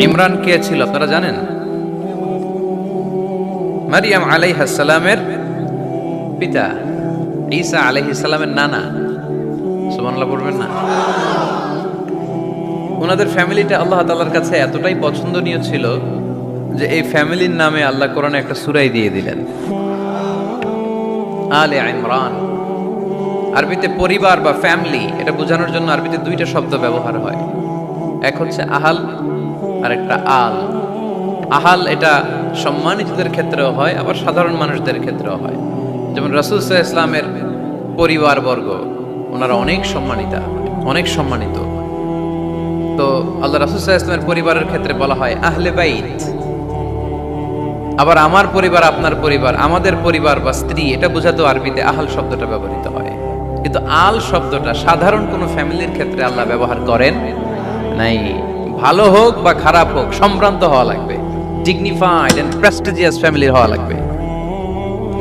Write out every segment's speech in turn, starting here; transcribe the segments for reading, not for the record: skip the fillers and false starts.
ইমরান কে ছিল আপনারা জানেন? মারিয়াম আলাইহিস সালামের পিতা, ঈসা আলাইহিস সালামের নানা। সুবহানাল্লাহ পড়বেন না? ওনাদের ফ্যামিলিটা আল্লাহ তাআলার কাছে এতটাই পছন্দনীয় ছিল যে এই ফ্যামিলির নামে আল্লাহ কোরআনে একটা সূরাই দিয়ে দিলেন, আলে ইমরান। আরবিতে পরিবার বা ফ্যামিলি এটা বোঝানোর জন্য আরবিতে দুইটা শব্দ ব্যবহার হয়, এক হচ্ছে আহাল আর একটা আল। আহাল এটা সম্মানিতদের ক্ষেত্রেও হয়, আবার সাধারণ মানুষদের ক্ষেত্রেও হয়। যেমন রাসূল সাল্লাল্লাহু আলাইহি ওয়াসাল্লামের পরিবারবর্গ ওনারা অনেক সম্মানিত। তো আল্লাহ রাসূল সাল্লাল্লাহু আলাইহি ওয়াসাল্লামের পরিবারের ক্ষেত্রে বলা হয় আহলে বাইত। আবার আমার পরিবার, আপনার পরিবার, আমাদের পরিবার বা স্ত্রী, এটা বোঝাতেও আরবিতে আহাল শব্দটা ব্যবহৃত হয়। কিন্তু আল শব্দটা সাধারণ কোনো ফ্যামিলির ক্ষেত্রে আল্লাহ ব্যবহার করেন নাই। ভালো হোক বা খারাপ হোক, সম্ভ্রান্ত হওয়া লাগবে, ডিগনিফাইড এন্ড প্রেস্টিজিয়াস ফ্যামিলির হওয়া লাগবে।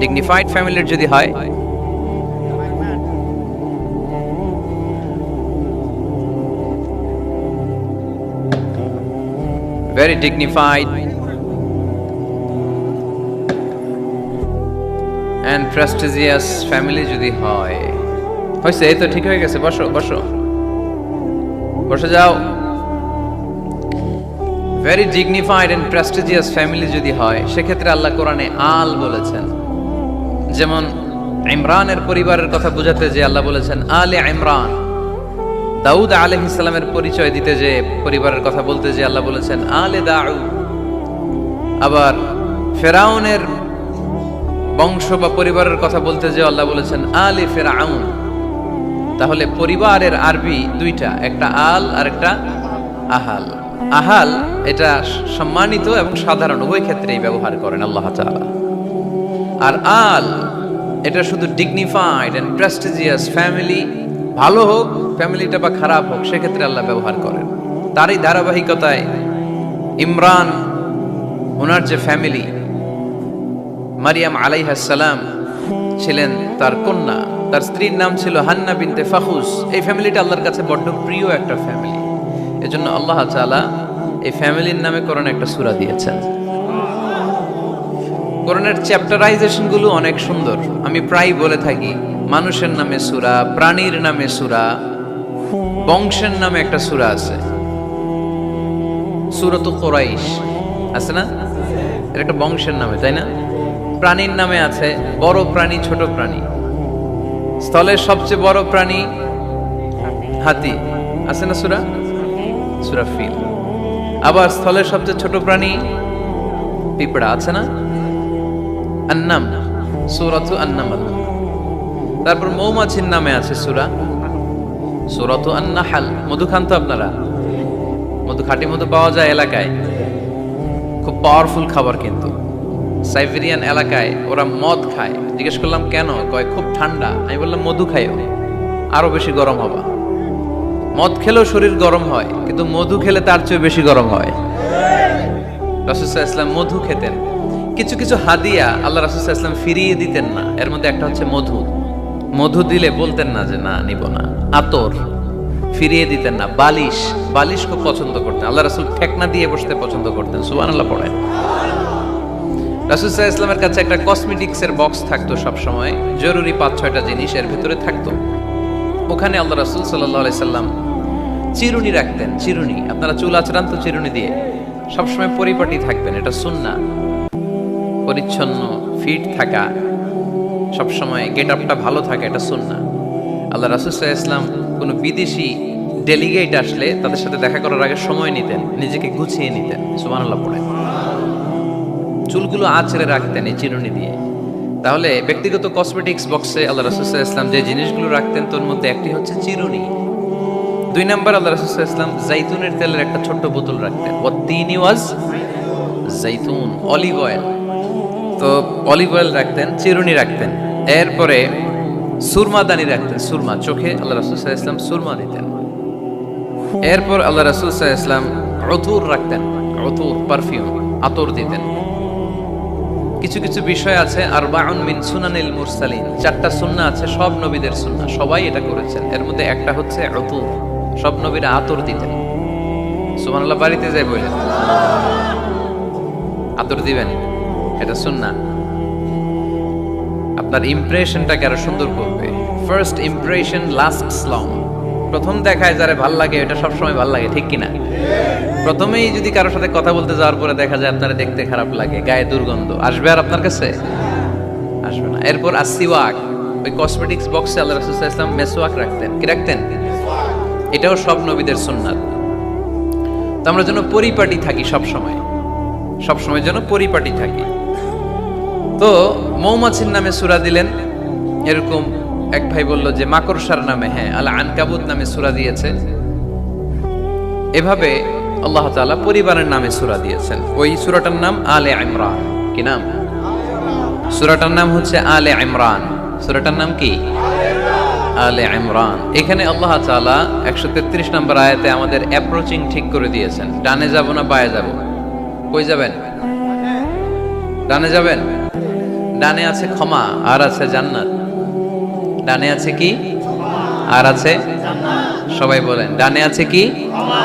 ডিগনিফাইড ফ্যামিলির যদি হয়, very dignified and prestigious family যদি হয়, হয়েছে, এই তো ঠিক হয়ে গেছে, বসে যাও। Very dignified and prestigious family যদি হয়, সেক্ষেত্রে আল্লাহ কোরআনে আল বলেছেন। যেমন ইমরানের পরিবারের কথা বোঝাতে যে আল্লাহ বলেছেন আলে ইমরান। দাউদ আলাইহিস সালামের পরিচয় দিতে যে পরিবারের কথা বলতে যে আল্লাহ বলেছেন আলে দাউদ। আবার ফেরাউনের বংশ বা পরিবারের কথা বলতে যে আল্লাহ বলেছেন আলে ফেরাউন। তাহলে পরিবারের আরবি দুইটা, একটা আল আর একটা আহাল। আহাল এটা সম্মানিত এবং সাধারণ উভয় ক্ষেত্রেই ব্যবহার করেন আল্লাহ তাআলা। আর আল এটা শুধু ডিগনিফাইড এন্ড প্রেস্টিজিয়াস ফ্যামিলি, ভালো হোক ফ্যামিলিটা বা খারাপ হোক, সেক্ষেত্রে আল্লাহ ব্যবহার করেন। তারই ধারাবাহিকতায় ইমরান ওনার যে ফ্যামিলি, মারিয়াম আলাইহিস সালাম ছিলেন তার কন্যা, তার স্ত্রীর নাম ছিল হান্না বিনতে ফাখুস। এই ফ্যামিলিটা আল্লাহর কাছে বড্ড প্রিয় একটা ফ্যামিলি। এজন্য আল্লাহ তাআলা এই ফ্যামিলির নামে কোরআনে একটা সূরা দিয়েছেন। কোরআনের চ্যাপ্টারাইজেশন গুলো অনেক সুন্দর। আমি প্রায় বলে থাকি, মানুষের নামে সূরা, প্রাণীর নামে সূরা, বংশের নামে একটা সূরা আছে, সূরাতু কুরাইশ আছে না? এটা একটা বংশের নামে, তাই না? প্রাণীর নামে আছে বড় প্রাণী, ছোট প্রাণী। স্থলের সবচেয়ে বড় প্রাণী হাতি, আছে না সূরা? সূরা ফিল। আবার স্থলের সবচেয়ে ছোট প্রাণী পিঁপড়া, আছে না? আন্নাম, সূরাতু আন-নামল। তারপর মৌমাছির নামে আছে সূরা, সূরাতু আন-নাহল। মধু খান তো আপনারা? মধু, খাঁটি মধু পাওয়া যায় এলাকায়, খুব পাওয়ারফুল খাবার। কিন্তু সাইবেরিয়ান এলাকায় ওরা মদ খায়। জিজ্ঞেস করলাম কেন? কয় খুব ঠান্ডা। আমি বললাম মধু খাইও, আরো বেশি গরম হবা। মদ খেলেও শরীর গরম হয়, কিন্তু মধু খেলে তার চেয়ে বেশি গরম হয়। রাসূল সাল্লাল্লাহু আলাইহি ওয়াসাল্লাম মধু খেতেন। কিছু কিছু হাদিয়া আল্লাহ রাসূল সাল্লাল্লাহু আলাইহি ওয়াসাল্লাম ফিরিয়ে দিতেন না। এর মধ্যে একটা হচ্ছে মধু। মধু দিলে বলতেন না যে না নিব না। আতর ফিরিয়ে দিতেন না। বালিশ খুব পছন্দ করতেন আল্লাহ রাসূল। ঠেকনা দিয়ে বসতে পছন্দ করতেন। সুবহানাল্লাহ পড়েন। রাসূল সাল্লাল্লাহু আলাইহি ওয়াসাল্লামের কাছে একটা কসমেটিক্সের বক্স থাকতো সব সময়, জরুরি 5-6টা জিনিস এর ভিতরে থাকতো। ওখানে আল্লাহ রাসূল সাল্লাল্লাহু আলাইহি সাল্লাম চিরুনি রাখতেন। চিরুনি, আপনারা চুল আঁচড়ান তো চিরুনি দিয়ে, সবসময় পরিপাটি থাকবেন, এটা সুন্নাহ। পরিচ্ছন্ন, ফিট থাকা, সবসময় গেট আপটা ভালো থাকা, এটা সুন্নাহ। আল্লাহ রাসূল সাল্লাল্লাহু আলাইহি ওয়াসাল্লাম কোনো বিদেশি ডেলিগেট আসলে তাদের সাথে দেখা করার আগে সময় নিতেন, নিজেকে গুছিয়ে নিতেন। সুবহানাল্লাহ পড়েন। চুলগুলো আঁচড়ে রাখতেন এই চিরুনি দিয়ে। তাহলে ব্যক্তিগত কসমেটিক্স বক্সে আল্লাহ রাসূল সাল্লাল্লাহু আলাইহি ওয়াসাল্লাম যে জিনিসগুলো রাখতেন তার মধ্যে একটি হচ্ছে চিরুনি। 2 নাম্বার, আল্লাহ রাসূল সাল্লাল্লাহু আলাইহি ওয়াসাল্লাম জাইতুনের তেলের একটা ছোট্ট বোতল রাখতেন। ওয়াত্তিনি ওয়াজ জাইতুন, অলিভ অয়েল। তো অলিভ অয়েল রাখতেন, চিরুনি রাখতেন। এরপরে সুরমাদানি রাখতেন, সুরমা, চোখে আল্লাহ রাসূল সাল্লাল্লাহু আলাইহি ওয়াসাল্লাম সুরমা দিতেন। এরপর আল্লাহ রাসূল সাল্লাল্লাহু আলাইহি ওয়াসাল্লাম উতুর রাখতেন, উতুর পারফিউম, আতর দিতেন। কিছু কিছু বিষয় আছে আরবাউন মিন সুনানিল মুরসালিন, 4টা সুন্নাহ আছে, সব নবীদের সুন্নাহ, সবাই এটা করেছেন। এর মধ্যে একটা হচ্ছে উতুর, সব নবীরা আতর দিতেন। সুবহানাল্লাহ বাড়িতে যাই বললেন, আদর দিবেন, এটা সুন্নাহ। আপনার ইমপ্রেশনটাকে আরো সুন্দর করবে। First impression lasts long. প্রথম দেখায় যারা ভাল লাগে এটা সবসময় ভাল লাগে, ঠিক কিনা? প্রথমেই যদি কারোর সাথে কথা বলতে যাওয়ার পরে দেখা যায় আপনারা দেখতে খারাপ লাগে, গায়ে দুর্গন্ধ, আসবে আর আপনার কাছে? আসবে না। এরপর আসিওয়াক, ওই কসমেটিক্স বক্সে আল্লাহ রাসূল সাল্লাল্লাহু আলাইহি ওয়াসাল্লাম মেসওয়াক রাখতেন। কি রাখতেন? এটাও সব নবীদের সুন্নাত। তো আমরা যেন পরিপাটি থাকি সবসময়, সবসময় যেন পরিপাটি থাকি। তো মৌমাছির নামে সূরা দিলেন, এরকম এক ভাই বলল যে মাকড়সার নামে, হ্যাঁ, আল আনকাবুত নামে সূরা দিয়েছে। এভাবে আল্লাহ তাআলা পরিবারের নামে সূরা দিয়েছেন। ওই সূরাটার নাম আলে ইমরান। কি নাম? সূরাটার নাম হচ্ছে আলে ইমরান। সূরাটার নাম কি? আলে ইমরান। এখানে আল্লাহ তাআলা 133 নম্বর আয়াতে আমাদের অ্যাপ্রোচিং ঠিক করে দিয়েছেন। ডানে যাব না বায়ে যাব? কই যাবেন? ডানে যাবেন। ডানে আছে ক্ষমা আর আছে জান্নাত। ডানে আছে কি? আর আছে জান্নাত। সবাই বলেন, ডানে আছে কি? ক্ষমা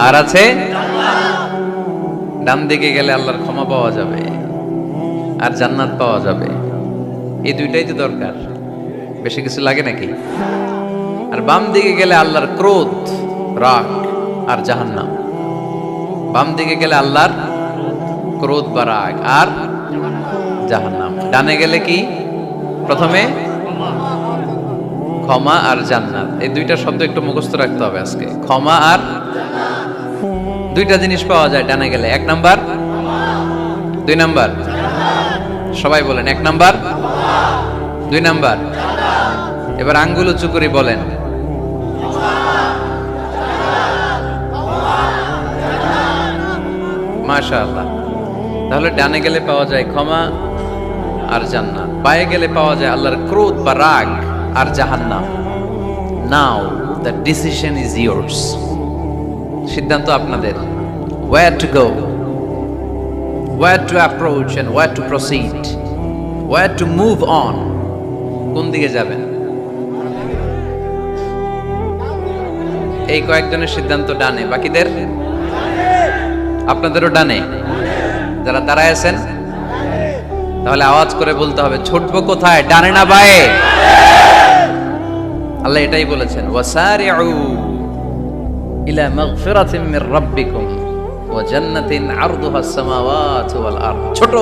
আর আছে জান্নাত। ডান দিকে গেলে আল্লাহর ক্ষমা পাওয়া যাবে আর জান্নাত পাওয়া যাবে। এই দুইটাই তো দরকার, বেশি কিছু লাগে নাকি? আর বাম দিকে গেলে আল্লাহর ক্রোধ, রাগ আর জাহান্নাম। বাম দিকে গেলে আল্লাহর ক্রোধ বা রাগ আর জাহান্নাম। ডানে গেলে কি? প্রথমে ক্ষমা আর জান্নাত। এই দুইটা শব্দ একটু মুখস্থ রাখতে হবে আজকে। ক্ষমা আর দুইটা জিনিস পাওয়া যায় ডানে গেলে। এক নাম্বার, দুই নাম্বার। সবাই বলেন, এক নাম্বার, দুই নাম্বার। এবার আঙ্গুল উঁচু করে বলেন, মাশাআল্লাহ। তাহলে ডানে গেলে পাওয়া যায় ক্ষমা আর জান্নাত, বায়ে গেলে পাওয়া যায় আল্লাহর ক্রোধ বা রাগ আর জাহান্নাম। নাও দ্য ডিসিশন ইজ ইয়োর্স। সিদ্ধান্ত আপনাদের। where to go, where to approach and where to proceed, where to move on। কোন দিকে যাবেন? এই কয়েকজনের সিদ্ধান্ত ডানে, বাকিদের? আপনাদেরও ডানে। যারা দাঁড়ায় আছেন তাহলে আওয়াজ করে বলতে হবে, ছুটবো কোথায়, ডানে না বায়ে? আল্লাহ এটাই বলেছেন, ওয়াসারিউ ইলা মাগফিরাতিন মির রাব্বিকুম ওয়া জান্নাতিন আরদুহাস সামাওয়াতু ওয়াল আরদ। ছোট,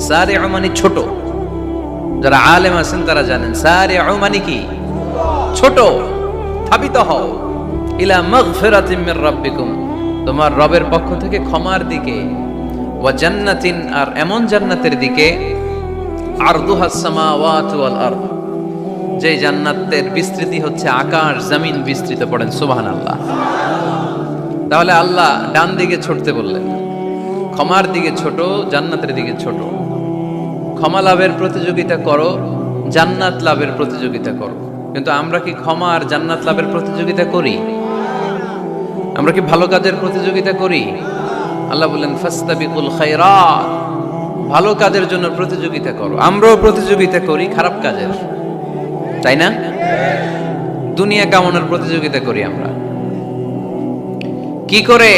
সারিউ মানে ছোট। যারা আলেম আছেন তারা জানেন সারিউ মানে কি? ছোট। ধাবিত হও ইলা মাগফিরাতিন মির রাব্বিকুম, তোমার রবের পক্ষ থেকে ক্ষমার দিকে, ওয়া জান্নাতিন আর এমন জান্নাতের দিকে, আরদুহাস সামাওয়াতু ওয়াল আরদ, যে জান্নাতের বিস্তৃতি হচ্ছে আকাশ জমিন বিস্তৃত। পড়েন সুবহানাল্লাহ। তাহলে আল্লাহ ডান দিকে ছুটতে বললেন, ক্ষমার দিকে ছোট, জান্নাতের দিকে ছোট। ক্ষমা লাভের প্রতিযোগিতা করো, জান্নাত লাভের প্রতিযোগিতা করো। কিন্তু আমরা কি ক্ষমা আর জান্নাত লাভের প্রতিযোগিতা করি? আমরা কি ভালো কাজের প্রতিযোগিতা করি? আল্লাহ বলেন ফাস্তাবিকুল খায়রাত, ভালো কাজের জন্য প্রতিযোগিতা করো। আমরাও প্রতিযোগিতা করি খারাপ কাজের, তাই না? দুনিয়া কামানোর প্রতিযোগিতা করি আমরা। কি করে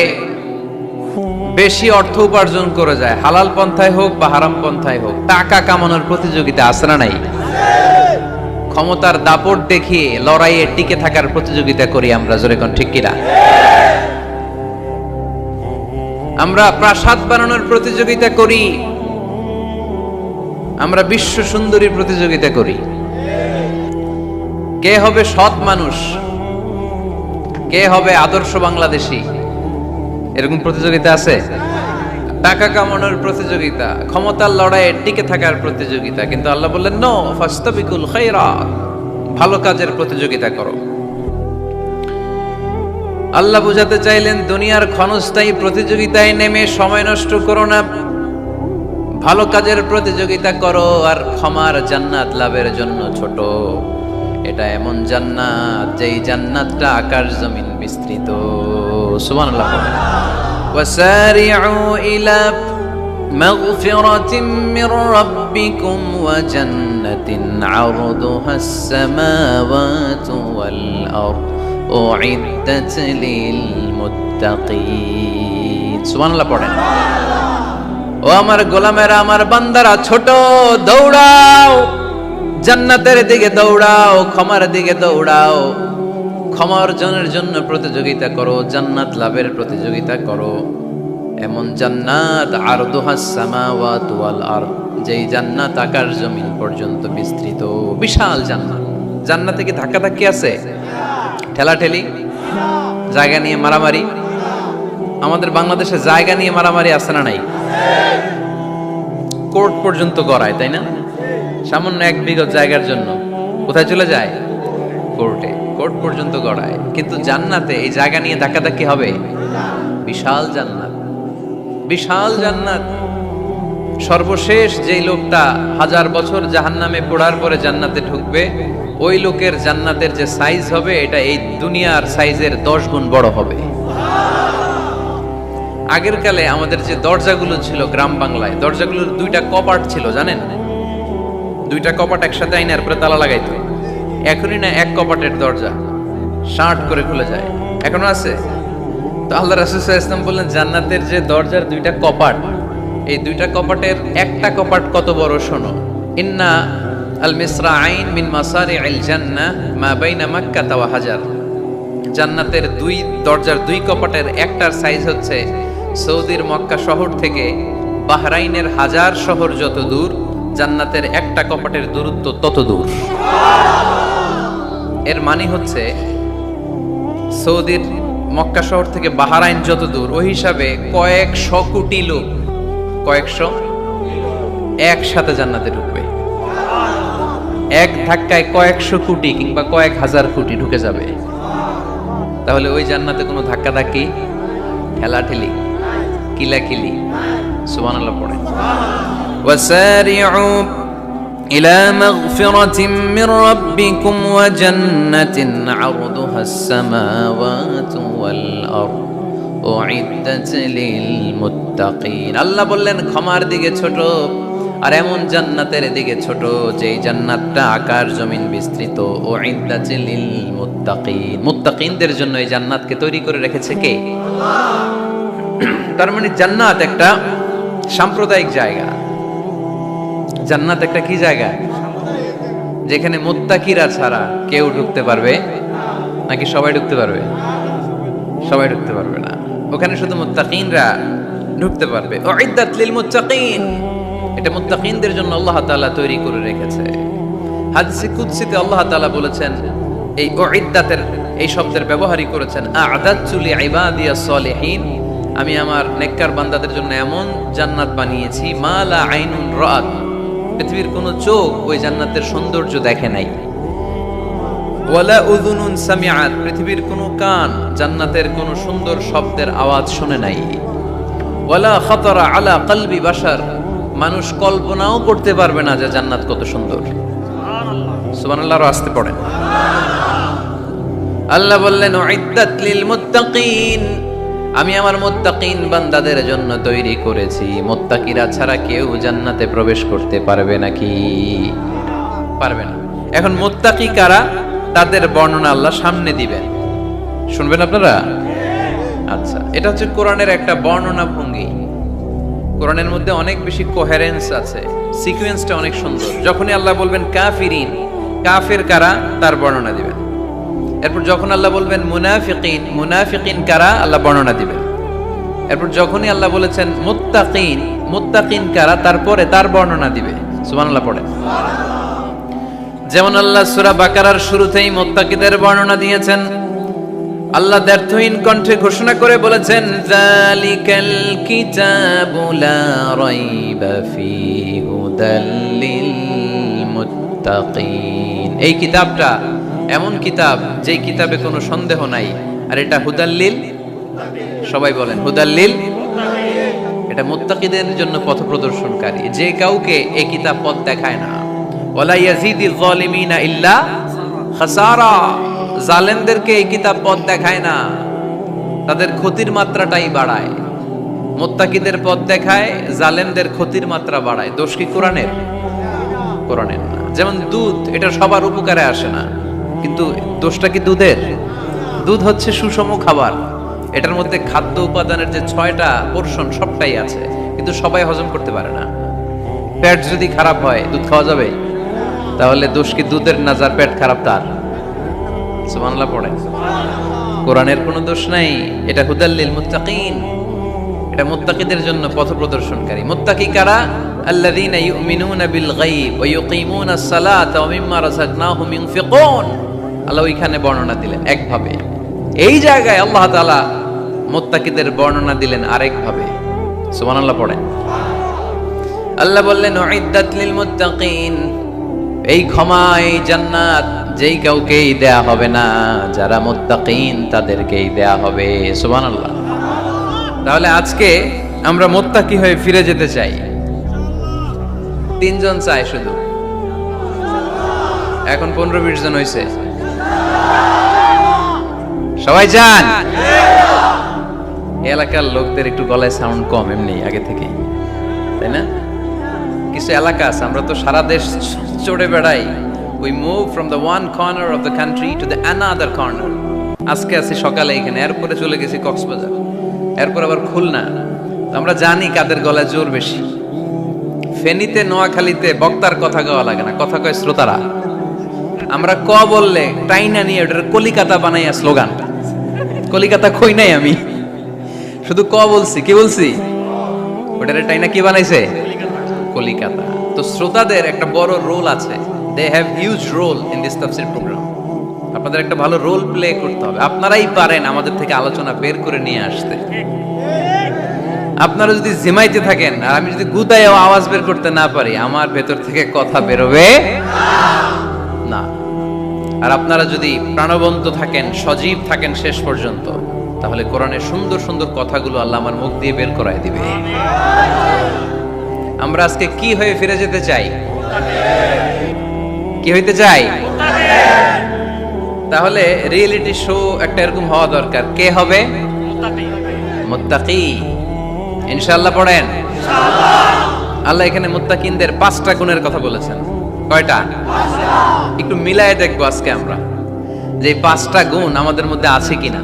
বেশি অর্থ উপার্জন করা যায়, হালাল পন্থায় হোক বা হারাম পন্থায় হোক, টাকা কামানোর প্রতিযোগিতা আছে না নাই? ক্ষমতার দাপট দেখিয়ে লড়াইয়ে টিকে থাকার প্রতিযোগিতা করি আমরা, জোরে কোন ঠিক কিনা? আমরা প্রাসাদ বানানোর প্রতিযোগিতা করি, আমরা বিশ্ব সুন্দরীর প্রতিযোগিতা করি। কে হবে সৎ মানুষ, কে হবে আদর্শ বাংলাদেশী, এরকম প্রতিযোগিতা আছে। টাকা কামানোর প্রতিযোগিতা, ক্ষমতার লড়াইয়ে টিকে থাকার প্রতিযোগিতা। কিন্তু আল্লাহ বললেন নো, ফাস্তাবিকুল খায়রাত, ভালো কাজের প্রতিযোগিতা করো। আল্লাহ বুঝাতে চাইলেন দুনিয়ার ক্ষণস্থায়ী প্রতিযোগিতায় নেমে সময় নষ্ট করো না, ভালো কাজের প্রতিযোগিতা করো। আর ক্ষমার জান্নাত লাভের জন্য ছোট। এটা এমন জান্নাত যেই জান্নাতটা আকাশ জমিন বিস্তৃত। সুবহানাল্লাহ। ওয়াসারিউ ইলা মাগফিরাতিন মির রাব্বিকুম ওয়া জান্নাতিন আরদুহাস সামাওয়াতু ওয়াল আরদ উইদ্দাত লিল মুত্তাকিন। সুবহানাল্লাহ পড়েন। ও আমার গোলামেরা, আমার বান্দারা, ছোট দৌড়াও, জান্নাতের দিকে দৌড়াও, ক্ষমার দিকে দৌড়াও, ক্ষমা অর্জনের জন্য প্রতিযোগিতা করো, জান্নাত লাভের প্রতিযোগিতা করো। এমন জান্নাত আরদুহাস সামাওয়াতু ওয়াল আরদ, যেই জান্নাত আকাশ জমিন পর্যন্ত বিস্তৃত, বিশাল জান্নাত। জান্নাতে কি ধাক্কাধাক্কি আছে? ঠেলাঠেলি, জায়গা নিয়ে মারামারি? আমাদের বাংলাদেশে জায়গা নিয়ে মারামারি আছে না নাই? কোর্ট পর্যন্ত গড়ায়, তাই না? সামান্য 1 বিঘা জায়গার জন্য কোথায় চলে যায়? কোর্টে। কোর্ট পর্যন্ত গড়ায়। কিন্তু জান্নাতে এই জায়গা নিয়ে ধাক্কাধাক্কি হবে? বিশাল জান্নাত, বিশাল জান্নাত। সর্বশেষ যেই লোকটা 1000 বছর জাহান্নামে পোড়ার পরে জান্নাতে ঢুকবে, ওই লোকের জান্নাতের যে সাইজ হবে, এটা এই দুনিয়ার সাইজের 10 গুণ বড় হবে। আগের কালে আমাদের যে দরজাগুলো ছিল গ্রাম বাংলায়, দরজাগুলোর 2টা কপাট ছিল, জানেন? 2টা কপাট একসাথে আইনার পরে তালা লাগাইতো। এখনই না 1 কপাটের দরজা শার্ট করে খুলে যায়। এখনো আছে? তো আল্লাহ রাসূল সাল্লাল্লাহু আলাইহি ওয়াসাল্লাম বললেন, জান্নাতের যে দরজার 2টা কপাট, এই 2টা কপাটের একটা কপাট কত বড় শোনো। ইন্না আল মিসরাআইন মিন মাসারি'আল জান্নাহ মা বাইনা মাক্কাহ ওয়া হাজার। জান্নাতের 2 দরজার 2 কপাটের একটার সাইজ হচ্ছে সৌদির মক্কা শহর থেকে বাহরাইনের হাজার শহর যত দূর, জান্নাতের একটা কপাটের দূরত্ব তত দূর। এর মানে হচ্ছে সৌদির মক্কা শহর থেকে বাহরাইন যত দূর, ওই হিসাবে কয়েকশো কোটি লোক, কয়েকশো একসাথে জান্নাতে ঢুকবে। এক ধাক্কায় কয়েকশো কোটি কিংবা কয়েক হাজার কোটি ঢুকে যাবে। তাহলে ওই জান্নাতে কোনো ধাক্কাধাক্কি, ঠেলাঠেলি, কিলাকিলি? সুবহানাল্লাহ পড়ে। ওয়াসারিউ ইলা মাগফিরাতিন মির রাব্বিকুম ওয়া জান্নাতিন আরদুহাস সামাওয়াতু ওয়াল আরদ উইদ্দাত লিল মুত্তাকিন। আল্লাহ বললেন ক্ষমার দিকে ছোট, আর এমন জান্নাতের দিকে ছোট যেই জান্নাতটা আকাশ জমিন বিস্তৃত। উইদ্দাত লিল মুত্তাকিন, মুত্তাকিনদের জন্য এই জান্নাতকে তৈরি করে রেখেছে কে? তার মানে জান্নাত একটা সাম্প্রদায়িক জায়গা। জান্নাত একটা কি জায়গা? যেখানে মুত্তাকিরা ছাড়া কেউ ঢুকতে পারবে নাকি সবাই ঢুকতে পারবে? সবাই ঢুকতে পারবে না, ওখানে শুধু মুত্তাকিনরা ঢুকতে পারবে। উইদ্দাত লিল মুত্তাকিন, এটা মুত্তাকিনদের জন্য আল্লাহ তাআলা তৈরি করে রেখেছে। হাদিসে কুদসিতে আল্লাহ তাআলা বলেছেন, এই উইদ্দাতের এই শব্দের ব্যবহারই করেছেন, আ'দাতু লিইবাদিয়াস সালিহিন, আমি আমার নেককার বান্দাদের জন্য এমন জান্নাত বানিয়েছি, মা লা আইনুন রাআত, পৃথিবীর কোনো চোখ ওই জান্নাতের সৌন্দর্য দেখে নাই। ওয়ালা উযুনুন সামিআত, পৃথিবীর কোনো কান জান্নাতের কোনো সুন্দর শব্দের আওয়াজ শুনে নাই। ওয়ালা খাতারা আলা কলবি বাশার, মানুষ কল্পনাও করতে পারবে না যে জান্নাত কত সুন্দর। সুবহানাল্লাহ, সুবহানাল্লাহ আসতে পড়েন। আল্লাহ বললেন উইদ্দাত লিল মুত্তাকিন, আমি আমার মুত্তাকিন বান্দাদের জন্য তৈরি করেছি। মুত্তাকিরা ছাড়া কেউ জান্নাতে প্রবেশ করতে পারবে নাকি? পারবে না। এখন মুত্তাকি কারা, তাদের বর্ণনা আল্লাহ সামনে দিবেন, শুনবেন আপনারা? আচ্ছা, এটা হচ্ছে কোরআনের একটা বর্ণনা ভঙ্গি। কোরআনের মধ্যে অনেক বেশি কোহেরেন্স আছে, সিকোয়েন্সটা অনেক সুন্দর। যখনই আল্লাহ বলবেন কাফিরিন, কাফের কারা, তার বর্ণনা দিবেন। এরপর যখন আল্লাহ বলবেন মুনাফিকিন, মুনাফিকিন কারা, আল্লাহ বর্ণনা দিবেন। এরপর যখনই আল্লাহ বলেছেন মুত্তাকিন, মুত্তাকিন কারা, তারপরে তার বর্ণনা দিবে। সুবহানাল্লাহ পড়ে। যেমন আল্লাহ সূরা বাকারার শুরুতেই মুত্তাকিদের বর্ণনা দিয়েছেন। আল্লাহ দ্ব্যর্থহীন কণ্ঠে ঘোষণা করে বলেছেন, যালিকাল কিতাবু লা রাইবা ফীহি হুদাল লিল মুত্তাকিন, এই কিতাবটা এমন কিতাব যেই কিতাবে কোনো সন্দেহ নাই, আর এটা হুদাল্লিল, সবাই বলেন হুদাল্লিল, এটা মুত্তাকিদের জন্য পথ প্রদর্শনকারী। যে কাউকে এই কিতাব পথ দেখায় না। ওয়ালা ইয়াজিদিল যালিমিনা ইল্লা খাসারা, জালেমদেরকে এই কিতাব পথ দেখায় না, তাদের ক্ষতির মাত্রাটাই বাড়ায়। মুত্তাকিদের পথ দেখায়, জালেমদের ক্ষতির মাত্রা বাড়ায়। দোষ কি কোরআনের? কোরআনের না। যেমন দুধ, এটা সবার উপকারে আসে না, কিন্তু দোষটা কি দুধের? দুধ হচ্ছে সুষম খাবার, এটার মধ্যে খাদ্য উপাদানের যে 6টা পোরশন সবটাই আছে, কিন্তু সবাই হজম করতে পারে না। পেট যদি খারাপ হয় দুধ খাওয়া যাবে? তাহলে দোষ কি দুধের না যার পেট খারাপ তার? সুবহানাল্লাহ পড়ে। কোরআনের কোনো দোষ নাই, এটা হুদাল্লিল মুত্তাকিন, এটা মুত্তাকিদের জন্য পথ প্রদর্শনকারী। মুত্তাকি কারা? আল্লাযীনা ইউমিনুনা বিল গায়ব ওয়া ইউকিমুনাস সালাতা ওয়া মিম্মা রাযাকনাহুম ইউনফিকুন। আল্লাহ ওইখানে বর্ণনা দিলেন একভাবে, এই জায়গায় আল্লাহ তাআলা মুত্তাকিদের বর্ণনা দিলেন আরেকভাবে। সুবহানাল্লাহ পড়েন। আল্লাহ বললেন উইদ্দাত লিল মুত্তাকিন, এই ক্ষমা, এই জান্নাত যেই কাউকেই দেয়া হবে না, যারা মুত্তাকিন তাদেরকেই দেয়া হবে। সুবহানাল্লাহ। তাহলে আজকে আমরা মুত্তাকি হয়ে ফিরে যেতে চাই। 3 জন চাই শুধু, এখন 15-20 জন হয়েছে। সবাই যান। এলাকার লোকদের একটু গলায় সাউন্ড কম এমনি আগে থেকে, তাই না? কিছু এলাকা আছে আমরা তো সারা দেশ চড়ে বেড়াই। We move from the one corner of the country to the another corner. আজকে আছি সকালে এখানে, এরপরে চলে গেছি কক্সবাজার, এরপর আবার খুলনা। আমরা জানি কাদের গলায় জোর বেশি। ফেনীতে, নোয়াখালীতে বক্তার কথা গাওয়া লাগে না, কথা কয় শ্রোতারা। আমরা ক বললে টাইনা নিয়ে ওটার কলিকাতা বানাইয়া স্লোগান। কলিকাতা কই নাই আমি, শুধু ক বলছি। কি বলছি? ওটার টাইনা কি বানাইছে? কলিকাতা। তো শ্রোতাদের একটা বড় রোল আছে। They have huge role in this তাফসীর প্রোগ্রাম। আপনাদের একটা ভালো রোল প্লে করতে হবে। আপনারাই পারেন আমাদের থেকে আলোচনা বের করে নিয়ে আসতে। আপনারা যদি জিমাইতে থাকেন আর আমি যদি গুতায় আওয়াজ বের করতে না পারি, আমার ভেতর থেকে কথা বেরোবে না। আর আপনারা যদি প্রাণবন্ত থাকেন, সজীব থাকেন শেষ পর্যন্ত, তাহলে কোরআনের সুন্দর সুন্দর কথাগুলো আল্লাহ আমার মুখ দিয়ে বের করায় দিবে। আমরা আজকে কি হয়ে ফিরে যেতে চাই? কি হইতে চাই? তাহলে রিয়েলিটি শো একটা এরকম হওয়া দরকার। কে হবে? মুত্তাকি। ইনশাআল্লাহ পড়েন। আল্লাহ এখানে মুত্তাকিনদের 5টা গুণের কথা বলেছেন। কয়টা? একটু মিলায়ে দেখবো আজকে আমরা যে 5টা গুণ আমাদের মধ্যে আছে কিনা।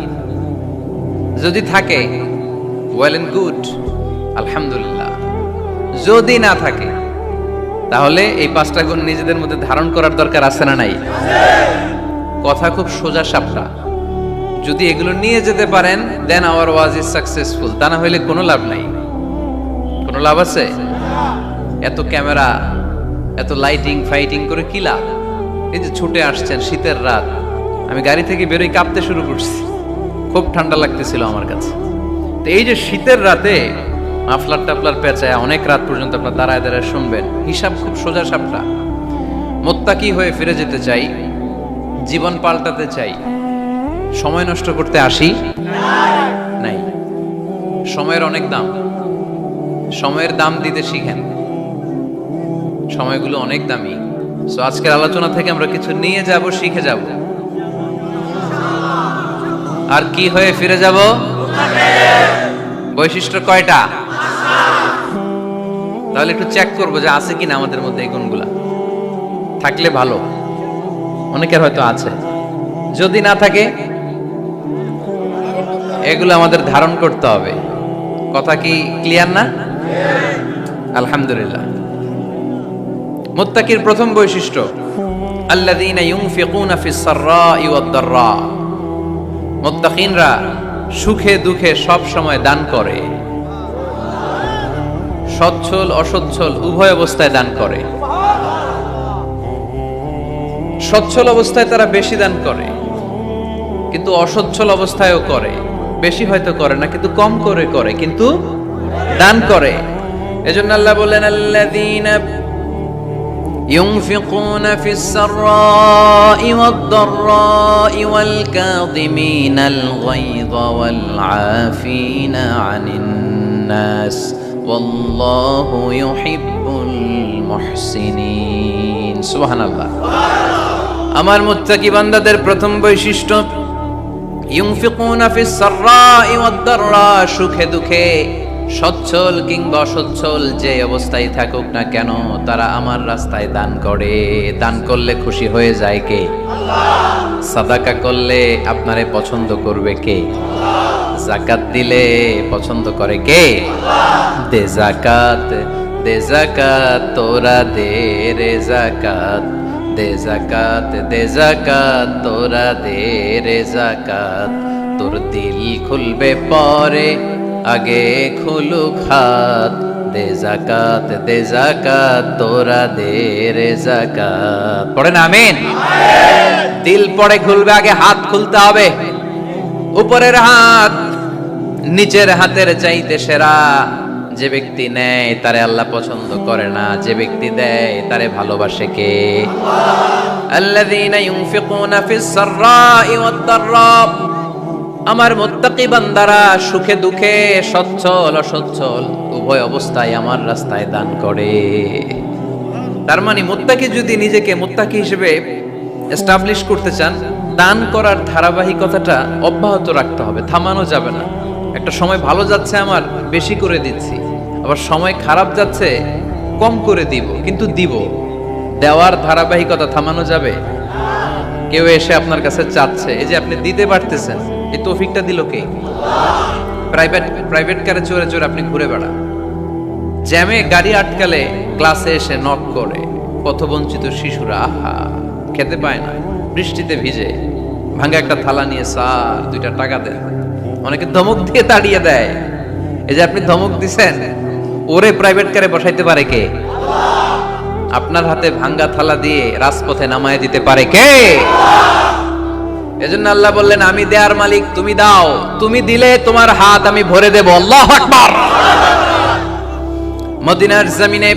যদি থাকে ওয়েল এন্ড গুড, আলহামদুলিল্লাহ। যদি না থাকে তাহলে এই 5টা গুণ নিজেদের মধ্যে ধারণ করার দরকার আছে না নাই? কথা খুব সোজা সাপটা। যদি এগুলো নিয়ে যেতে পারেন দেন আওয়ার ওয়াজ ইজ সাকসেসফুল। তা না হইলে কোনো লাভ নাই। কোনো লাভ আছে? এত ক্যামেরা, এত লাইটিং ফাইটিং করে কি লাভ? এই যে ছুটে আসছেন শীতের রাত, আমি গাড়ি থেকে বেরোই কাঁপতে শুরু করছি, খুব ঠান্ডা লাগতেছিল আমার কাছে। তো এই যে শীতের রাতে মাফলার টাফলার পেঁচায় অনেক রাত পর্যন্ত আপনার দাঁড়ায় দাঁড়ায় শুনবেন, হিসাব খুব সোজা সাপটা। মুত্তাকি হয়ে ফিরে যেতে চাই, জীবন পাল্টাতে চাই, সময় নষ্ট করতে আসি নাই। সময়ের অনেক দাম, সময়ের দাম দিতে শিখেন। সময়গুলো অনেক দামি। সো আজকের আলোচনা থেকে আমরা কিছু নিয়ে যাব, শিখে যাব। আর কি হয়ে ফিরে যাব? বৈশিষ্ট্য কয়টা? তাহলে একটু চেক করবো যে আছে কিনা আমাদের মধ্যে এই গুণগুলা। থাকলে ভালো, অনেকের হয়তো আছে। যদি না থাকে এগুলো আমাদের ধারণ করতে হবে। কথা কি ক্লিয়ার না? আলহামদুলিল্লাহ। মুত্তাকির প্রথম বৈশিষ্ট্য আল্লাযীনা ইউনফিকুনা ফিস সাররাই ওয়াদ দাররা। মুত্তাকিনরা সুখে দুঃখে সব সময় দান করে, সচ্ছল অসচ্ছল উভয় অবস্থায় দান করে। সচ্ছল অবস্থায় তারা বেশি দান করে, কিন্তু অসচ্ছল অবস্থায়ও করে। বেশি হয়তো করে না, কিন্তু কম করে করে, কিন্তু দান করে। এজন্য আল্লাহ বলেন আল্লাযীনা ينفقون في السراء والضراء والكاظمين الغيظ والعافين عن الناس والله يحب المحسنين। سبحان الله। আমার মুত্তাকি বান্দাদের প্রথম বৈশিষ্ট্য ইউনফিকুনা ফিস সাররাই ওয়াদ দাররা। সুখে দুঃখে, সচ্ছল কিংবা অসচ্ছল যে অবস্থায় থাকুক না কেন, তারা আমার রাস্তায় দান করে। দান করলে খুশি হয়ে যায় কে? আল্লাহ। সাদাকা করলে আপনারে পছন্দ করবে কে? আল্লাহ। জাকাত দিলে পছন্দ করে কে? দে জাকাত, দে জাকাত তোরা দে রে জাকাত, দে জাকাত, দে জাকাত তোরা দে রে জাকাত। তোর দিল খুলবে পরে, আগে খুলুক হাত। দে জাকাত, দে জাকাত তোরা দে রে জাকাত। পড়েন আমিন। দিল পরে খুলবে, আগে হাত খুলতে হবে। উপরের হাত নিচের হাতের চাইতে সেরা। যে ব্যক্তি নেয় তারে আল্লাহ পছন্দ করে না, যে ব্যক্তি দেয় তারে ভালোবাসে কে? আল্লাযীনা ইউনফিকুনা ফিস সাররাই ওয়াদ দাররা। আমার মুত্তাকি বান্দারা সুখে দুঃখে, সচ্ছল অসচ্ছল উভয় অবস্থায় আমার রাস্তায় দান করে। তার মানে মুত্তাকি যদি নিজেকে মুত্তাকি হিসেবে এস্টাবলিশ করতে চান, দান করার ধারাবাহিকতাটা অব্যাহত রাখতে হবে, থামানো যাবে না। একটা সময় ভালো যাচ্ছে আমার, বেশি করে দিচ্ছি, আবার সময় খারাপ যাচ্ছে, কম করে দিব, কিন্তু দিব। দেওয়ার ধারাবাহিকতা থামানো যাবে? কেউ এসে আপনার কাছে চাচ্ছে, এই যে আপনি দিতে পারতেছেন, এই তৌফিকটা দিল কে? প্রাইভেট কারে চড়ে চড়ে আপনি ঘুরে বেড়ান, জ্যামে গাড়ি আটকালে ক্লাসে এসে নক করে, পথবঞ্চিত শিশুরা আহা খেতে পায় না, বৃষ্টিতে ভিজে ভাঙা একটা থালা নিয়ে স্যার 2টা টাকা দেয়, অনেকে ধমক দিয়ে তাড়িয়ে দেয়। এই যে আপনি ধমক দিছেন, ওরে প্রাইভেট কারে বসাইতে পারে কে? আপনার হাতে ভাঙ্গা থালা দিয়ে রাজপথে নামায় দিতে পারে কে? এজন্য আল্লাহ বললেন, আমি দেয়ার মালিক, তুমি দাও, তুমি দিলে তোমার হাত আমি ভরে দেব। আল্লাহু আকবার। মদিনার জমিনে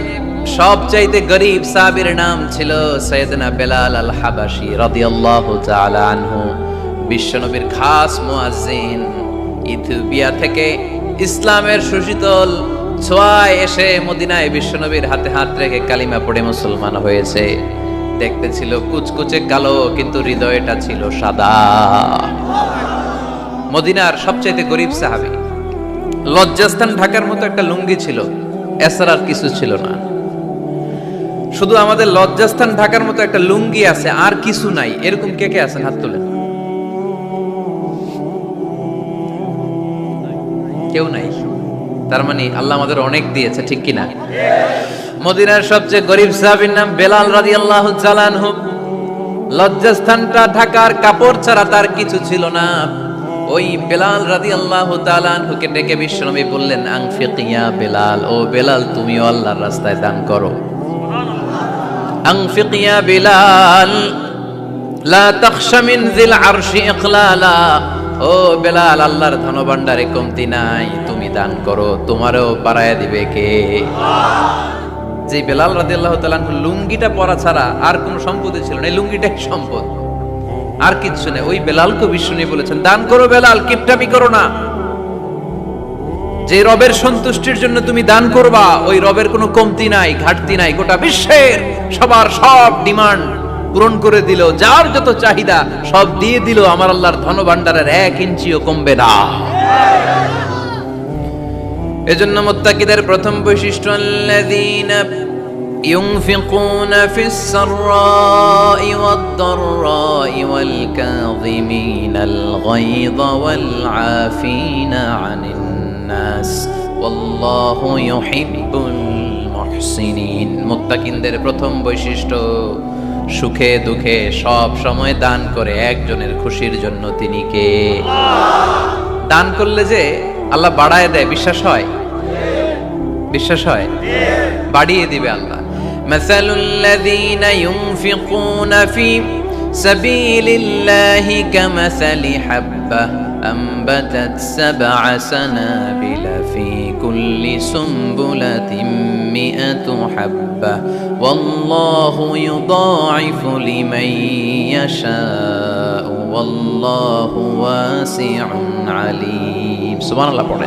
সবচাইতে গরীব সাহাবীর নাম ছিল সাইয়েদনা বেলাল আল হাবাশী রাদিয়াল্লাহু তাআলা আনহু। বিশ্বনবীর খাস মুয়াজ্জিন, ইথিওপিয়া থেকে ইসলামের সুশীতল ছোঁয়ায় এসে মদিনায় বিশ্বনবীর হাতে হাত রেখে কালিমা পড়ে মুসলমান হয়েছে। দেখতে ছিল কুচকুচে কালো, কিন্তু হৃদয়টা ছিল সাদা। মদিনার সবচাইতে গরীব সাহাবী। লজ্জাস্থান ঢাকার মতো একটা লুঙ্গি ছিল, এছাড়া আর কিছু ছিল না। শুধু আমাদের লজ্জাস্থান ঢাকার মতো একটা লুঙ্গি আছে, আর কিছু নাই। এরকম কে কে আছেন? হাত তোলেন। কেউ নাই। তার মানে আল্লাহ আমাদের অনেক দিয়েছে, ঠিক কিনা? মদিনার সবচেয়ে গরীব সাহাবীর নাম বেলাল রাদিয়াল্লাহু তাআলা আনহু। লজ্জাস্থানটা ঢাকার কাপড় ছাড়া তার কিছু ছিল না। ওই বেলাল রাদিয়াল্লাহু তাআলা আনহুকে ডেকে বিশ্বনবী বললেন, আনফিক ইয়া বেলাল, ও বেলাল তুমিও আল্লাহর রাস্তায় দান করো। আনফিক ইয়া বেলাল লা তাখশা মিন যিল আরশি ইকলালা। ও বেলাল, আল্লাহর ধনভাণ্ডারে কমতি নাই, তুমি দান করো, তোমারও বাড়ায়া দিবে কে? যে বেলাল রাদিয়াল্লাহু তাআলা লুঙ্গিটা পরা ছাড়া আর কোনো সম্পদ ছিল না, এই লুঙ্গিটাই সম্পদ, আর কিছু নেই। ওই বেলালকে বিষ্ণু বলেছেন, দান করো বেলাল, কিপটামি করো না। যে রবের সন্তুষ্টির জন্য তুমি দান করবা, ওই রবের কোনো কমতি নাই, ঘাটতি নাই। গোটা বিশ্বের সবার সব ডিমান্ড পূরণ করে দিল, যার যত চাহিদা সব দিয়ে দিল, আমার আল্লাহর ধনভাণ্ডারের 1 ইঞ্চিও কমবে না। এজন্য মুত্তাকিদের প্রথম বৈশিষ্ট্য, আল্লাযীনা ইউনফিকুনা ফিস সাররাই ওয়াদ দাররাই ওয়াল কাযিমিনাল গায়যা ওয়াল আফিনা আনিন নাস ওয়াল্লাহু ইউহিব্বুল মুহসিনিন। মুত্তাকিনদের প্রথম বৈশিষ্ট্য, সুখে দুঃখে সব সময় দান করে একজনের খুশির জন্য। তিনি কে? দান করলে যে আল্লাহ বাড়ায় দেয়, বিশ্বাস হয়? বিশ্বাস হয়? বাড়িয়ে দিবে আল্লাহ। মাসালুল্লাযীনা ইউনফিকুনা ফি সাবিলিল্লাহি কামাসালি হাব্বা আনবাতাত 7 সানাবিলা ফি কুল্লি সুমবুলাতিন মিআতু হাব্বা ওয়াল্লাহু ইউদাঈফু লিমান ইয়াশাউ ওয়াল্লাহু ওয়াসিউন আলীম। সুবহানাল্লাহ পড়ে।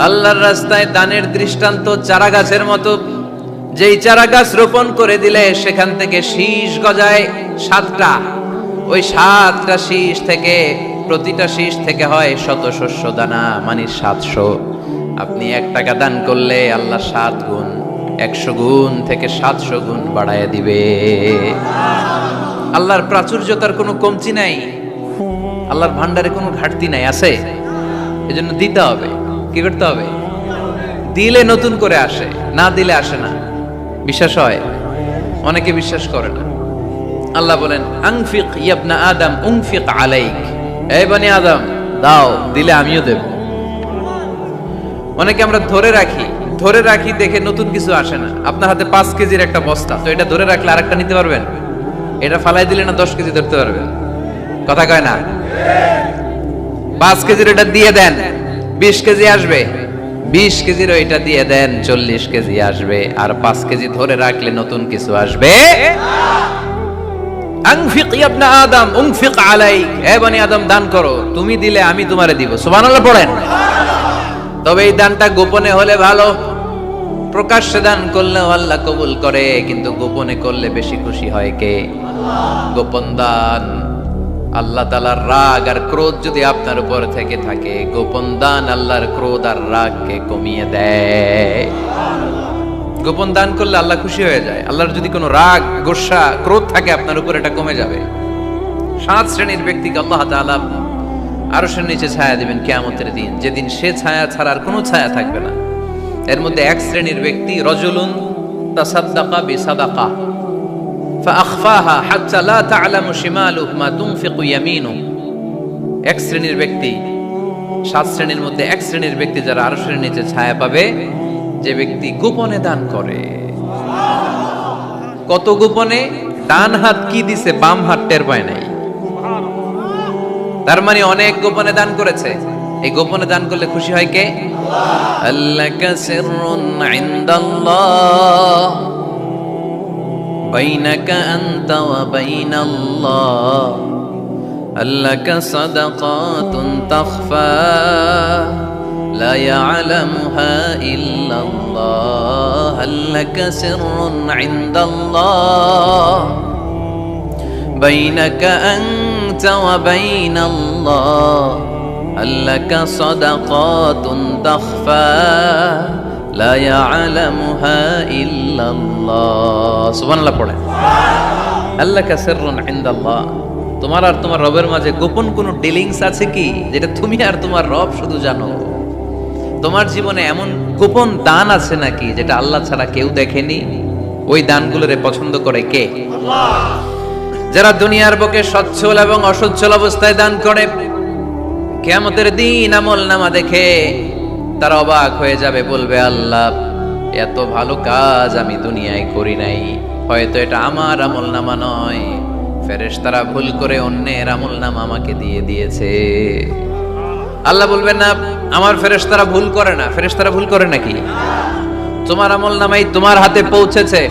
আল্লাহর রাস্তায় দানের দৃষ্টান্ত চারা গাছের মতো। যেই চারা গাছ রোপণ করে দিলে সেখান থেকে শীষ গজায় 7টা। ওই 7টা শীষ থেকে, প্রতিটা শীষ থেকে হয় শত শস্য দানা, মানে 700। আপনি 1 টাকা দান করলে আল্লাহ 7 গুণ, 100 গুণ থেকে 700 গুণ বাড়ায় দিবে। আল্লাহর প্রাচুর্যতার কোনো কমতি নাই, আল্লাহর ভান্ডারে কোনো ঘাটতি নাই। আছে? এজন্য দিতে হবে। কি করতে হবে? দিলে নতুন করে আসে, না দিলে আসে না। বিশ্বাস হয়? অনেকে বিশ্বাস করে না। আল্লাহ বলেন আনফিক ইয়া আদম উনফিক আলাইক, এই বনি আদম দাও, দিলে আমিও দেব। অনেকে আমরা ধরে রাখি দেখে নতুন কিছু আসে না। আপনার হাতে 5 কেজির একটা বস্তা, তো এটা ধরে রাখলে আরেকটা নিতে পারবেন? এটা ফালাই দিলে না 10 কেজি ধরতে পারবেন? কথা কয় না? 5 কেজির এটা দিয়ে দেন, 20 কেজি আসবে। 20 কেজির ওইটা দিয়ে দেন, 40 কেজি আসবে। আর 5 কেজি ধরে রাখলে নতুন কিছু আসবে। আনফিক ইয়া ইবনা আদম উনফিক আলাইক, হে বনি আদম দান করো, তুমি দিলে আমি তোমারে দিব। সুবহানাল্লাহ পড়েন। তবে এই দানটা গোপনে হলে ভালো। প্রকাশ্যে দান করলে আল্লাহ কবুল করে, কিন্তু গোপনে করলে বেশি খুশি হয় কে? গোপন দান। আল্লাহ তাআলার রাগ আর ক্রোধ যদি আপনার উপর থেকে থাকে, গোপন দান আল্লাহর ক্রোধ আর রাগকে কমিয়ে দেয়। গোপন দান করলে আল্লাহ খুশি হয়ে যায়। আল্লাহর যদি কোনো রাগ, গোসা, ক্রোধ থাকে আপনার উপর, এটা কমে যাবে। 7 শ্রেণীর ব্যক্তিকে আল্লাহ তাআলা আরশের নিচে ছায়া দিবেন কিয়ামতের দিন, যেদিন সে ছায়া ছাড়া আর কোনো ছায়া থাকবে না। এর মধ্যে 1 শ্রেণীর ব্যক্তি রজুলুন তাসাদ্দাকা বিসাদাকা ফাআখফাহা হাত্তা লা তা'লামু শিমালুহু মা তুনফিকু ইয়ামিনুহু। 1 শ্রেণীর ব্যক্তি, 7 শ্রেণীর মধ্যে 1 শ্রেণীর ব্যক্তি যারা আরশের নিচে ছায়া পাবে, যে ব্যক্তি গোপনে দান করে। কত গোপনে? ডান হাত কি দিছে, বাম হাত টের পায় নাই। তার মানে অনেক গোপনে দান করেছে। এই গোপনে দান করলে খুশি হয় কে? আল্লাকা সিররুন ইনদাল্লাহ বাইনাকা আনতা ওয়া বাইনাল্লাহ, আল্লাকা সাদাকাতুন তাখফা লা ইয়ালামুহা ইল্লাল্লাহ, আল্লাকা সিররুন ইনদাল্লাহ বাইনাকা আনতা ওয়া বাইনাল্লাহ, আল্লাকা সাদাকাতুন তাখফা লা ইয়ালামুহা ইল্লাল্লাহ। সুবহানাল্লাহ পড়ে। আল্লাকা সিররুন ইনদাল্লাহ, তোমার আর তোমার রবের মাঝে গোপন কোনো ডিলিংস আছে কি, যেটা তুমি আর তোমার রব শুধু জানো? তোমার জীবনে এমন গোপন দান আছে নাকি যেটা আল্লাহ ছাড়া কেউ দেখেনি? ওই দানগুলোরে পছন্দ করে কে? আল্লাহ। যারা দুনিয়ার বুকে সচ্ছল এবং অসচ্ছল অবস্থায় দান করে, কিয়ামতের দিন আমলনামা দেখে তারা অবাক হয়ে যাবে, বলবে আল্লাহ এত ভালো কাজ আমি দুনিয়ায় করি নাই, হয়তো এটা আমার আমলনামা নয়, ফেরেশতারা ভুল করে অন্যের আমলনামা আমাকে দিয়ে দিয়েছে। আল্লাহ বলবেন না আমার ফেরেশতারা ভুল করে না। ফেরেশতারা ভুল করে নাকি? তোমার আমলনামাই তোমার হাতে পৌঁছেছে।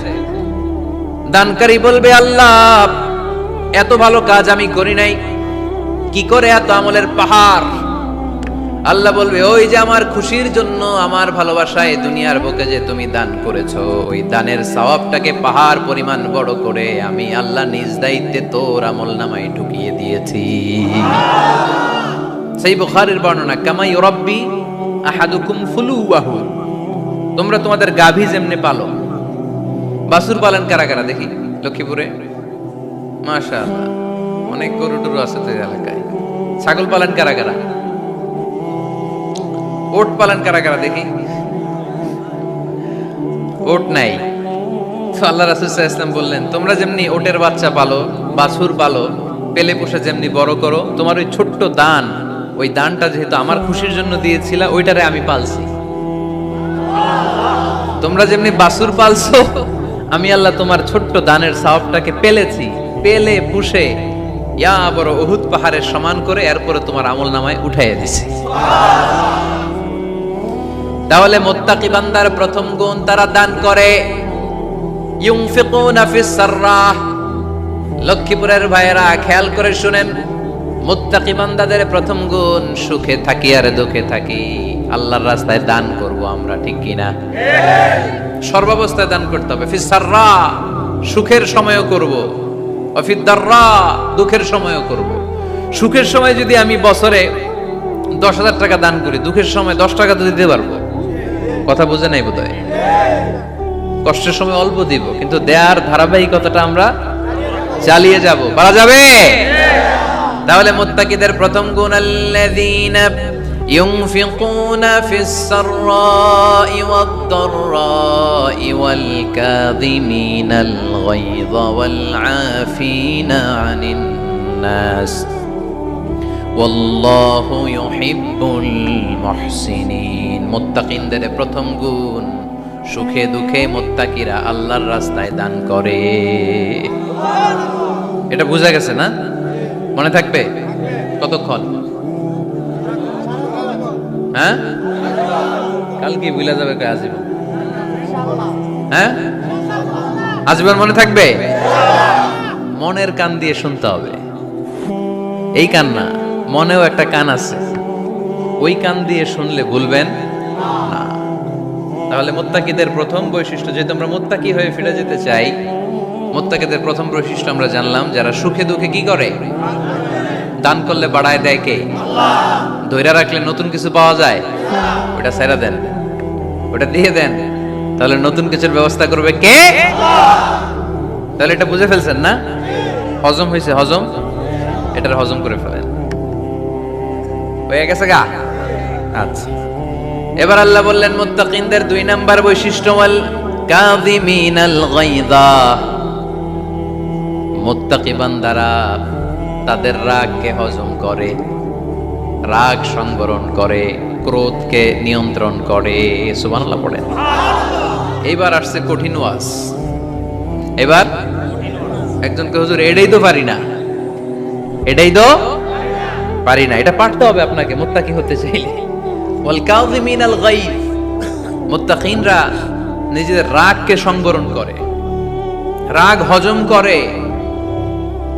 দানকারী বলবে আল্লাহ এত ভালো কাজ আমি করি নাই, কি করে এত আমলের পাহাড়? আল্লাহ বলবে ওই যে আমার খুশির জন্য, আমার ভালোবাসায় দুনিয়ার বুকে যে তুমি দান করেছো, ওই দানের সওয়াবটাকে পাহাড় পরিমাণ বড় করে আমি আল্লাহ নিজ দায়িত্বে তোর আমলনামায় ঢুকিয়ে দিয়েছি। সেই বুখারীর বর্ণনা, কামা ইউরাব্বি আহাদুকুম ফুলুয়াহু, তোমরা তোমাদের গাভী যেমনে পালো। বাছুর পালন কারা কারা দেখি লক্ষ্মীপুরে? মাশাআল্লাহ, অনেক গরু টরু আছে তো এলাকায়। ছাগল পালন কারা কারা? ওট পালন কারা কারা দেখি? ওট নাই তো আল্লাহ রাসূল সাল্লাল্লাহু আলাইহি ওয়াসাল্লাম বললেন তোমরা যেমনি ওটের বাচ্চা পালো, বাছুর পালো, পেলে পোষে যেমনি বড় করো, তোমার ওই ছোট্ট দান, ওই দানটা যেহেতু আমার খুশির জন্য দিয়েছিলা, ওইটারে আমি পালছি। তোমরা যেমনি বাছুর পালছো, আমি আল্লাহ তোমার ছোট্ট দানের সওয়াবটাকে পেলেছি, পেলে পুষে ইয়া বড় উহুদ পাহাড়ের সমান করে এরপরে তোমার আমলনামায় উঠাইয়া দিছি। তাহলে মুত্তাকি বান্দার প্রথম গুণ, তারা দান করে। ইউনফিকুনা ফিস সাররাহ। লক্ষ্মীপুরের ভাইয়েরা খেয়াল করে শুনেন, মুত্তাকি বান্দাদের প্রথম গুণ, সুখে থাকি আর দুঃখে থাকি আল্লাহর রাস্তায় দান করব আমরা, ঠিক কি না? সর্বাবস্থায় দান করতে হবে। ফিস সাররা, সুখের সময়ও করব, ওয়া ফিদ দাররা, দুঃখের সময়ও করব। সুখের সময় যদি আমি বছরে 10,000 টাকা দান করি, দুঃখের সময় 10 টাকা তো দিতে পারবো। কথা বুঝে নাই বোধহয়? কষ্টের সময় অল্প দিব, কিন্তু দেয়ার ধারাবাহিকতাটা আমরা চালিয়ে যাব। পারা যাবে? তাহলে মুত্তাকিদের প্রথম গুণ, আল্লাযীনা ينفقون في السراء والضراء والكاظمين الغيظ والعافين عن الناس والله يحب المحسنين মুত্তাকিনদের প্রথম গুণ সুখে দুঃখে মুত্তাকিরা আল্লাহর রাস্তায় দান করে। এটা বোঝা গেছে না? মনে থাকবে কতক্ষণ? হ্যাঁ, কালকে ভুলে যাবে আজীব। হ্যাঁ, আজীবন মনে থাকবে। মনের কান দিয়ে শুনতে হবে। এই কান না, মনেও একটা কান আছে, ওই কান দিয়ে শুনলে ভুলবেন না। তাহলে মুত্তাকিদের প্রথম বৈশিষ্ট্য, যেহেতু আমরা মুত্তাকি হয়ে ফিরে যেতে চাই, মুত্তাকিদের প্রথম বৈশিষ্ট্য আমরা জানলাম, যারা সুখে দুঃখে কি করে? দান করলে বাড়ায় দেয় কে? ধৈর্য রাখলে নতুন কিছু পাওয়া যায়, ওটা ছেড়ে দেন, ওটা দিয়ে দেন, তাহলে নতুন কিছুর ব্যবস্থা করবে কে? তাহলে এটা বুঝে ফেলছেন না? হজম হয়েছে? হজম, এটার হজম করে ফেলেন। হয়ে গেছে গা? আচ্ছা, এবার আল্লাহ বললেন মুত্তাকিনদের 2 নাম্বার বৈশিষ্ট্য, ওয়াল কাযিমিনাল গায়যা। মুত্তাকি বান্দারা তাদের রাগকে হজম করে, রাগ সংবরণ করে, ক্রোধকে নিয়ন্ত্রণ করে। সুবহানাল্লাহ পড়েন। এইবার আসছে কঠিন ওয়াজ। এবার একজনকে হুজুর এটাই তো পারি না, এটাই তো পারি না, এটা পারতে হবে আপনাকে মুত্তাকি হতে চাইলে। ওয়াল কাযিমিনাল গায়য, মুত্তাকিনরা নিজেদের রাগকে সংবরণ করে, রাগ হজম করে,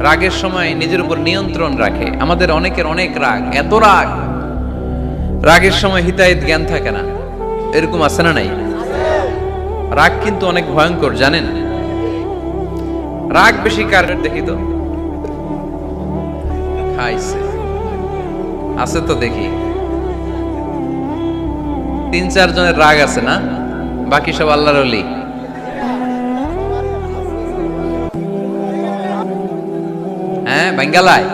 রাগের সময় নিজের উপর নিয়ন্ত্রণ রাখে। আমাদের অনেকের অনেক রাগ, এত রাগ, রাগের সময় হিতাহিত জ্ঞান থাকে না, এরকম আছে না নাই? রাগ কিন্তু অনেক ভয়ঙ্কর, জানেন? রাগ বেশি কার দেখি তো? খাইছে আছে তো দেখি, 3-4 জনের রাগ আছে না? বাকি সব আল্লাহর ওলি। হ্যাঁ, বাঙ্গালায়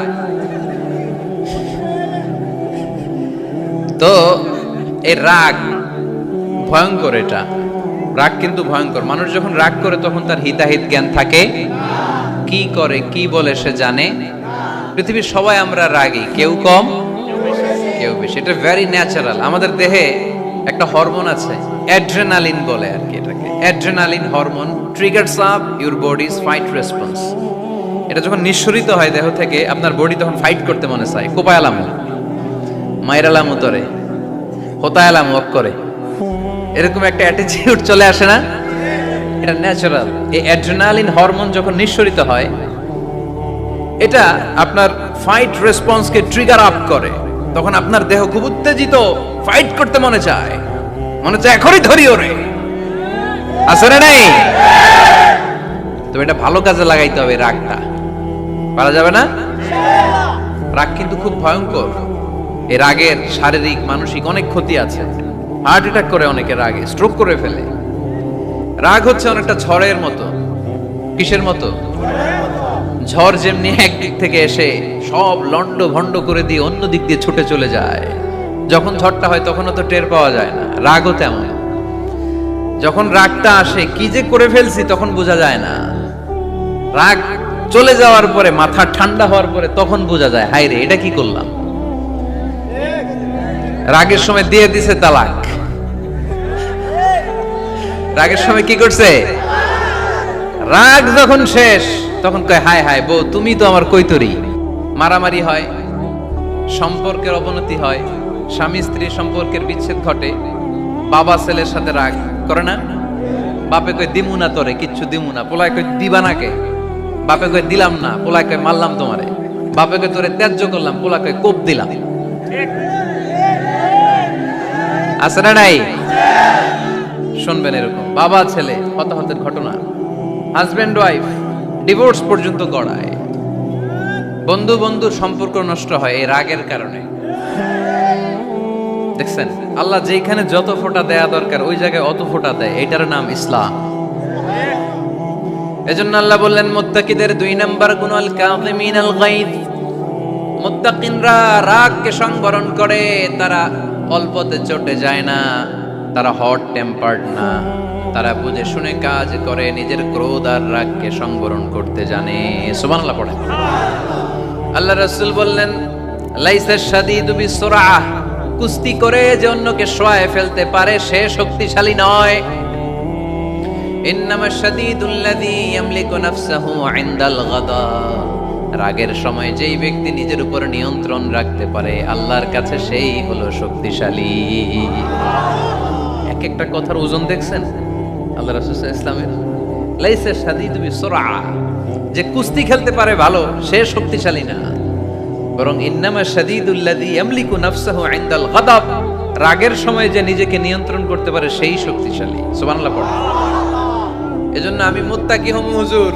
তো এই রাগ ভয়ঙ্কর। এটা রাগ কিন্তু ভয়ঙ্কর। মানুষ যখন রাগ করে তখন তার হিতাহিত জ্ঞান থাকে, কি করে কি বলে সে জানে। পৃথিবীর সবাই আমরা রাগী, কেউ কম কেউ বেশি, এটা ভেরি ন্যাচারাল। আমাদের দেহে একটা হরমোন আছে, অ্যাড্রেনালিন বলে আর কি এটাকে। Adrenaline hormone triggers up your bodies fight response. এটা যখন নিঃসরিত হয় দেহ থেকে, আপনার বডি তখন ফাইট করতে মনে চায়, কোপায়ালাম, মাইরালাম উতরে, হোতায়ালাম ওয়াক করে, এরকম একটা অ্যাটিটিউড চলে আসে না? এটা ন্যাচারাল। এই অ্যাড্রেনালিন হরমোন যখন নিঃসরিত হয়, এটা আপনার ফাইট রেসপন্সকে ট্রিগার আপ করে। তখন আপনার দেহ খুব উত্তেজিত, ফাইট করতে মনে চায়, এখনই ধরি ওরে। আসলে নাই তো, এটা ভালো কাজে লাগাইতে হবে। রাগটা পারা যাবে না। রাগ কিন্তু খুব ভয়ঙ্কর। এই রাগের শারীরিক মানসিক অনেক ক্ষতি আছে। হার্ট অ্যাটাক করে অনেকে রাগে, স্ট্রোক করে ফেলে। রাগ হচ্ছে অনেকটা ঝড়ের মতো। কিসের মতো? ঝড় যেমনি একদিক থেকে এসে সব লন্ড ভন্ড করে দিয়ে অন্য দিক দিয়ে ছুটে চলে যায়, যখন ঝড়টা হয় তখনও তো টের পাওয়া যায় না। রাগও তেমন। যখন রাগটা আসে, কি যে করে ফেলছি তখন বোঝা যায় না। রাগ চলে যাওয়ার পরে, মাথা ঠান্ডা হওয়ার পরে তখন বোঝা যায়, হায় রে এটা কি করলাম। রাগের সময় দিয়ে দিছে তালাক। রাগের সময় কি করছে? রাগ যখন শেষ তখন কয়, হায় হায় বউ তুমি তো আমার কৈতরি। মারামারি হয়, সম্পর্কের অবনতি হয়, স্বামী স্ত্রী সম্পর্কের বিচ্ছেদ ঘটে, বাবা ছেলের সাথে রাগ করে না? বাপে কয় দিমু না তোরে, কিচ্ছু দিমু না। পোলায় কয় দিবা নাকে? বাপে কয় দিলাম না। পোলায় কয় মারলাম তোমারে। বাপে কয় তোরে ত্যায্য করলাম। পোলা কয় কোপ দিলাম। আছে না নাই? শুনবেন এরকম বাবা ছেলে হতাহতের ঘটনা, হাজবেন্ড ওয়াইফ ডিভোর্স পর্যন্ত গড়ায়। বন্ধু বন্ধুর সম্পর্ক নষ্ট হয় এই রাগের কারণে। দেখছেন, আল্লাহ যেখানে যত ফোঁটা দেয়া দরকার ওই জায়গায় অত ফোঁটা দেয়। এটার নাম ইসলাম। এজন্য আল্লাহ বললেন মুত্তাকিদের 2 নাম্বার গুণ, আল কাযিমিনাল গায়য। মুত্তাকিনরা রাগকে সংবরণ করে, তারা অল্পতে চটে যায় না, তারা হট টেম্পার্ড না, তারা বুঝে শুনে কাজ করে, নিজের ক্রোধ আর রাগকে সংবরণ করতে জানে। সুবহানাল্লাহ পড়ে। আল্লাহ রাসূল বললেন, লাইসা শাদীদু বিসুরআহ, কুস্তি করে যে অন্যকে শোয়ায় ফেলতে পারে সে শক্তিশালী নয়। ইন্নামা শাদীদুল্লাযী ইয়ামলিকু নাফসাহু ইনদাল গাদা, রাগের সময় যেই ব্যক্তি নিজের উপর নিয়ন্ত্রণ রাখতে পারে আল্লাহর কাছে সেই হলো শক্তিশালী। এক একটা কথার ওজন দেখছেন আল্লাহ রাসূল সাল্লাল্লাহু আলাইহি ওয়াসাল্লামের। লাইসা শাদীদু বিসুরআহ, যে কুস্তি খেলতে পারে ভালো সে শক্তিশালী না, বরং ইন্নামা শাদীদুল্লাযী ইয়ামলিকু নাফসাহু ইনদাল গাদাব, রাগের সময় যে নিজেকে নিয়ন্ত্রণ করতে পারে সেই শক্তিশালী। সুবহানাল্লাহ পড়ে। এজন্য আমি মুত্তাকি হম হুজুর।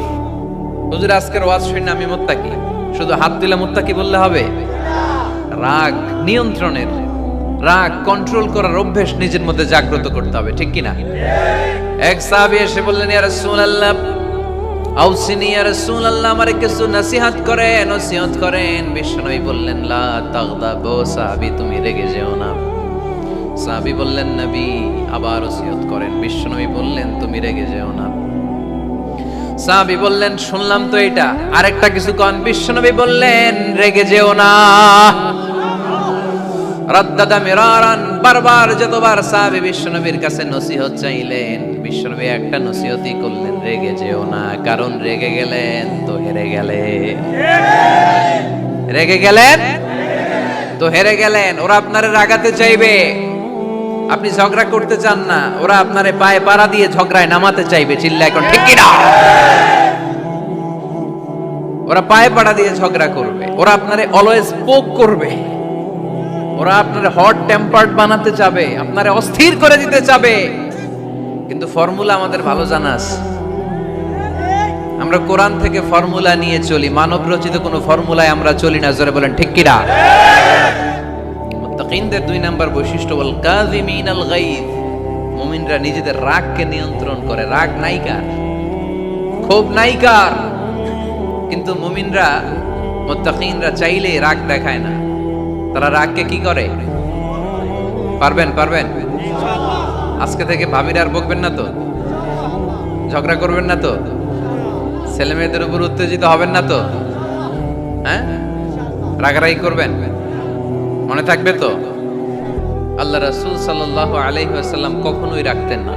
হুজুর আজকের ওয়াজ শুনে আমি মুত্তাকি, শুধু হাত তুলে মুত্তাকি বললে হবে? রাগ নিয়ন্ত্রণের, রাগ কন্ট্রোল করার অভ্যেস নিজের মধ্যে জাগ্রত করতে হবে, ঠিক কি না? এক সাহাবী এসে বললেন, ইয়া রাসূলুল্লাহ আউসিনি, ইয়া রাসূলুল্লাহ আমারে কিছু নসিহত করেন। বিশ্বনবী বললেন, লা তাগদাব, সাহাবী তুমি রেগে যেও না। সাহাবী বললেন, নবী আবার ওসিয়ত করেন। বিশ্বনবী বললেন, তুমি রেগে যেও না। সাহাবী বললেন, শুনলাম তো এটা, আরেকটা কিছু কোন। বিশ্বনবী বললেন, রেগে যেও না। রাদ্দাদা মিরারান, বারবার যতবার সাহাবী বিশ্বনবীর কাছে নসিহত চাইলেন, বিশ্বনবী একটা নসিহতই করলেন, রেগে যেও না, কারণ রেগে গেলেন তো হেরে গেলেন। রেগে গেলেন তো হেরে গেলেন। ওরা আপনারে রাগাতে চাইবে, আপনি ঝগড়া করতে চান না, ওরা আপনারে পায়ে পাড়া দিয়ে ঝগড়ায় নামাতে চাইবে। চিল্লা এখন ঠিক কি না? ওরা পায়ে পাড়া দিয়ে ঝগড়া করবে, ওরা আপনারে অলওয়েজ পোক করবে, ওরা আপনারে হট টেম্পার্ড বানাতে চাবে, আপনারে অস্থির করে দিতে চাবে। কিন্তু ফর্মুলা আমাদের ভালো জানা আছে। আমরা কোরআন থেকে ফর্মুলা নিয়ে চলি, মানব রচিত কোনো ফর্মুলায় আমরা চলি না। জোরে বলেন ঠিক কি না? মুত্তাকিনদের 2 নাম্বার বৈশিষ্ট্য, ওয়াল কাযিমিনাল গায়জ, মুমিনরা নিজেদের রাগকে নিয়ন্ত্রণ করে। রাগ নাইকার, ক্ষোভ নাইকার, কিন্তু মুমিনরা মুত্তাকিনরা চাইলে রাগ দেখায় না। তারা রাগকে কি করে? পারবেন আজকে থেকে ভাবির আর বকবেন না তো, ঝগড়া করবেন না তো, ছেলে মেয়েদের উপর উত্তেজিত হবেন না তো, হ্যাঁ? রাগারাগি করবেন, মনে থাকবে তো? আল্লাহ রাসূল সাল্লাল্লাহু আলাইহি ওয়াসাল্লাম কখনোই রাখতেন না।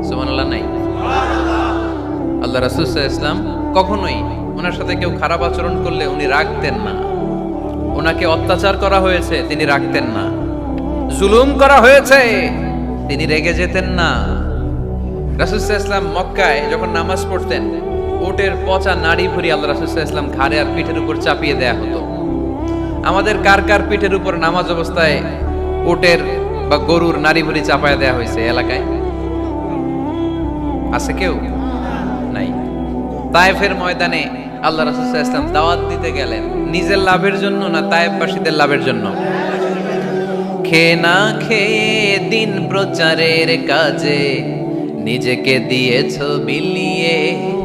সুবহানাল্লাহ নাই? আল্লাহ রাসূল সাল্লাল্লাহু আলাইহি ওয়াসাল্লাম কখনোই, ওনার সাথে কেউ খারাপ আচরণ করলে উনি রাখতেন না। ওনাকে অত্যাচার করা হয়েছে, তিনি রাখতেন না। জুলুম করা হয়েছে, তিনি রেগে যেতেন না। রাসূল সাল্লাল্লাহু আলাইহি ওয়াসাল্লাম মক্কায় যখন নামাজ পড়তেন, উটের পচা নাড়ি ভুঁড়ি আল্লাহ রাসূল সাল্লাল্লাহু আলাইহি ওয়াসাল্লাম ঘাড়ে আর পিঠের উপর চাপিয়ে দেয়া হতো। আমাদের কার কার পিঠের উপর নামাজ অবস্থায় উটের বা গরুর নাড়ি ভুঁড়ি চাপায় দেয়া হয়েছে এলাকায়? আছে কেউ? নাই। তায়েফের ময়দানে আল্লাহ রাসূল সাল্লাল্লাহু আলাইহি ওয়াসাল্লাম দাওয়াত দিতে গেলেন, নিজের লাভের জন্য না তায়েফবাসীদের লাভের জন্য? খেয়ে না খেয়ে দিন প্রচারের কাজে নিজেকে দিয়েছ বিলিয়ে,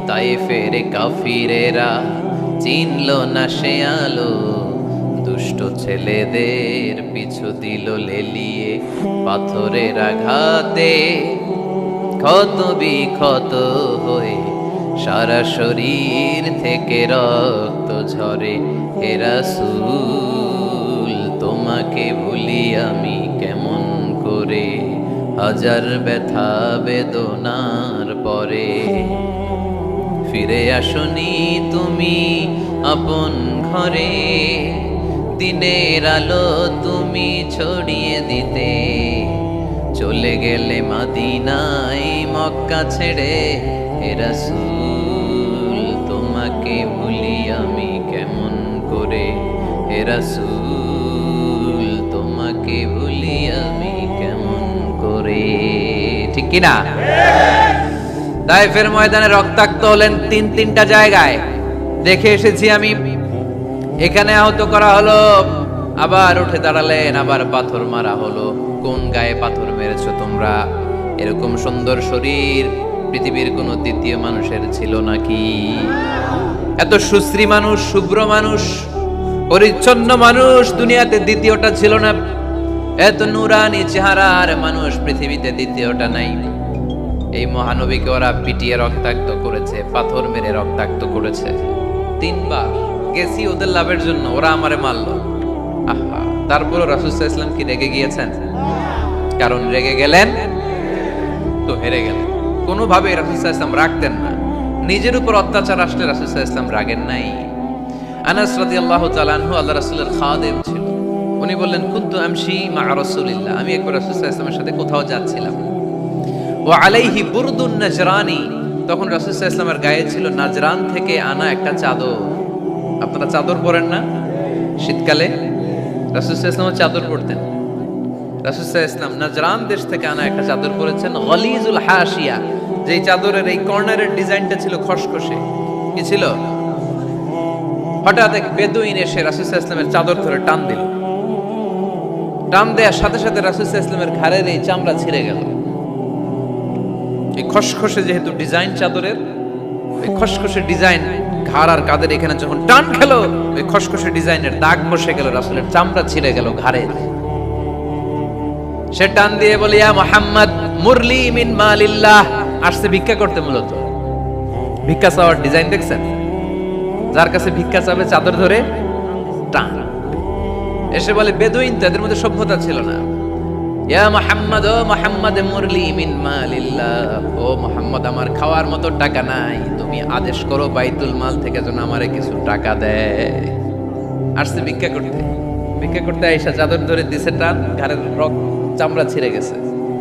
তায়েফের কাফিরেরা চিনল না সে আলো, দুষ্ট ছেলেদের পিছু দিল লেলিয়ে, পাথরের আঘাতে ক্ষত বিক্ষত হয়ে সারা শরীর থেকে রক্ত ঝরে। হে রাসূল তোমাকে ভুলি আমি কেমন করে, হাজার ব্যথা বেদনার পরে। ফিরে আসনি তুমি আপন ঘরে, দিনের আলো তুমি ছড়িয়ে দিতে, চলে গেলে মদিনায় মক্কা ছেড়ে। হে রাসূল তোমাকে ভুলি আমি কেমন করে, হে রাসূল তোমাকে ভুলি আমি কেমন করে। ঠিক কি না? তায়েফের ময়দানে রক্তাক্ত হলেন 3টা জায়গায়, দেখে এসেছি আমি। এখানে আহত করা হলো, আবার উঠে দাঁড়ালেন, আবার পাথর মারা হলো। কোন গায়ে পাথর মেরেছো তোমরা? এরকম সুন্দর শরীর পৃথিবীর কোন দ্বিতীয় মানুষের ছিল নাকি? এত সুশ্রী মানুষ, শুভ্র মানুষ, পরিচ্ছন্ন মানুষ দুনিয়াতে দ্বিতীয়টা ছিল না। এত নুরানি চেহারার মানুষ পৃথিবীতে দ্বিতীয়টা নাই। এই মহানবীকে ওরা পিটিয়ে রক্তাক্ত করেছে, পাথর মেরে রক্তাক্ত করেছে। 3 বার গেছি ওদের লাভের জন্য, ওরা আমারে মারলো। আহা, তারপরও রাসূল সাল্লাল্লাহু আলাইহি ওয়াসাল্লাম কি রেগে গিয়েছেন? কারণ রেগে গেলেন তো হেরে গেলেন। কোনোভাবে রাসূল সাল্লাল্লাহু আলাইহি ওয়াসাল্লাম রাখতেন না। নিজের উপর অত্যাচার আসলে রাসূল সাল্লাল্লাহু আলাইহি ওয়াসাল্লাম রাগেন নাই। আনাস রাদিয়াল্লাহু তাআলা আনহু আল্লাহ রাসূলের খাদেম ছিল। উনি বললেন, কুনতু আমশি মা রাসূলিল্লাহ, আমি একবার রাসূল সাল্লাল্লাহু আলাইহি ওয়াসাল্লামের সাথে কোথাও যাচ্ছিলাম। ওয়া আলাইহি বুরদুন নাজরানি, তখন রাসূল সাল্লাল্লাহু আলাইহি ওয়াসাল্লামের গায়ে ছিল নাজরান থেকে আনা একটা চাদর। আপনারা চাদর পরেন না? শীতকালে রাসূল সাল্লাল্লাহু আলাইহি ওয়াসাল্লাম চাদর পরতেন। রাসূল সাল্লাল্লাহু আলাইহি ওয়াসাল্লাম নাজরান দেশ থেকে আনা একটা চাদর পরেছেন, গলিজুল হাশিয়া, যেই চাদরের এই কর্নারের ডিজাইনটা ছিল খসখসে। কি ছিল? হঠাৎ এক বেদুইন এসে রাসূল সাল্লাল্লাহু আলাইহি ওয়াসাল্লামের চাদর ধরে টান দিল। টান দেওয়ার সাথে সাথে রাসূল সাল্লাল্লাহু আলাইহি ওয়াসাল্লামের ঘাড়ের এই চামড়া ছিঁড়ে গেল। এই খসখসে যেহেতু ডিজাইন চাদরের, এই খসখসে ডিজাইন ঘাড় আর কাঁধের এখানে যখন টান খেলো, ওই খসখসে ডিজাইনের দাগ বসে গেল, রাসূলের চামড়া ছিঁড়ে গেল ঘাড়ের। সে টান দিয়ে বলে, ইয়া মুহাম্মদ মুরলি মিন মালিল্লাহ, আসছে ভিক্ষা করতে। মূলত ভিক্ষা চাওয়ার ডিজাইন দেখছেন? যার কাছে ভিক্ষা চাবে চাদর ধরে টান। এসে বলে বেদুইন, তাদের মধ্যে সভ্যতা ছিল না। ইয়া মুহাম্মদ, ও মুহাম্মদ মুরলি মিন মালিল্লাহ, ও মুহাম্মদ আমার খাওয়ার মতো টাকা নাই, তুমি আদেশ করো বাইতুল মাল থেকে যেন আমারে কিছু টাকা দেয়। আসছে ভিক্ষা করতে। ভিক্ষা করতে আয়েশা চাদর ধরে দিছে টান, ঘাড়ের রক্ত চামড়া ছিঁড়ে গেছে।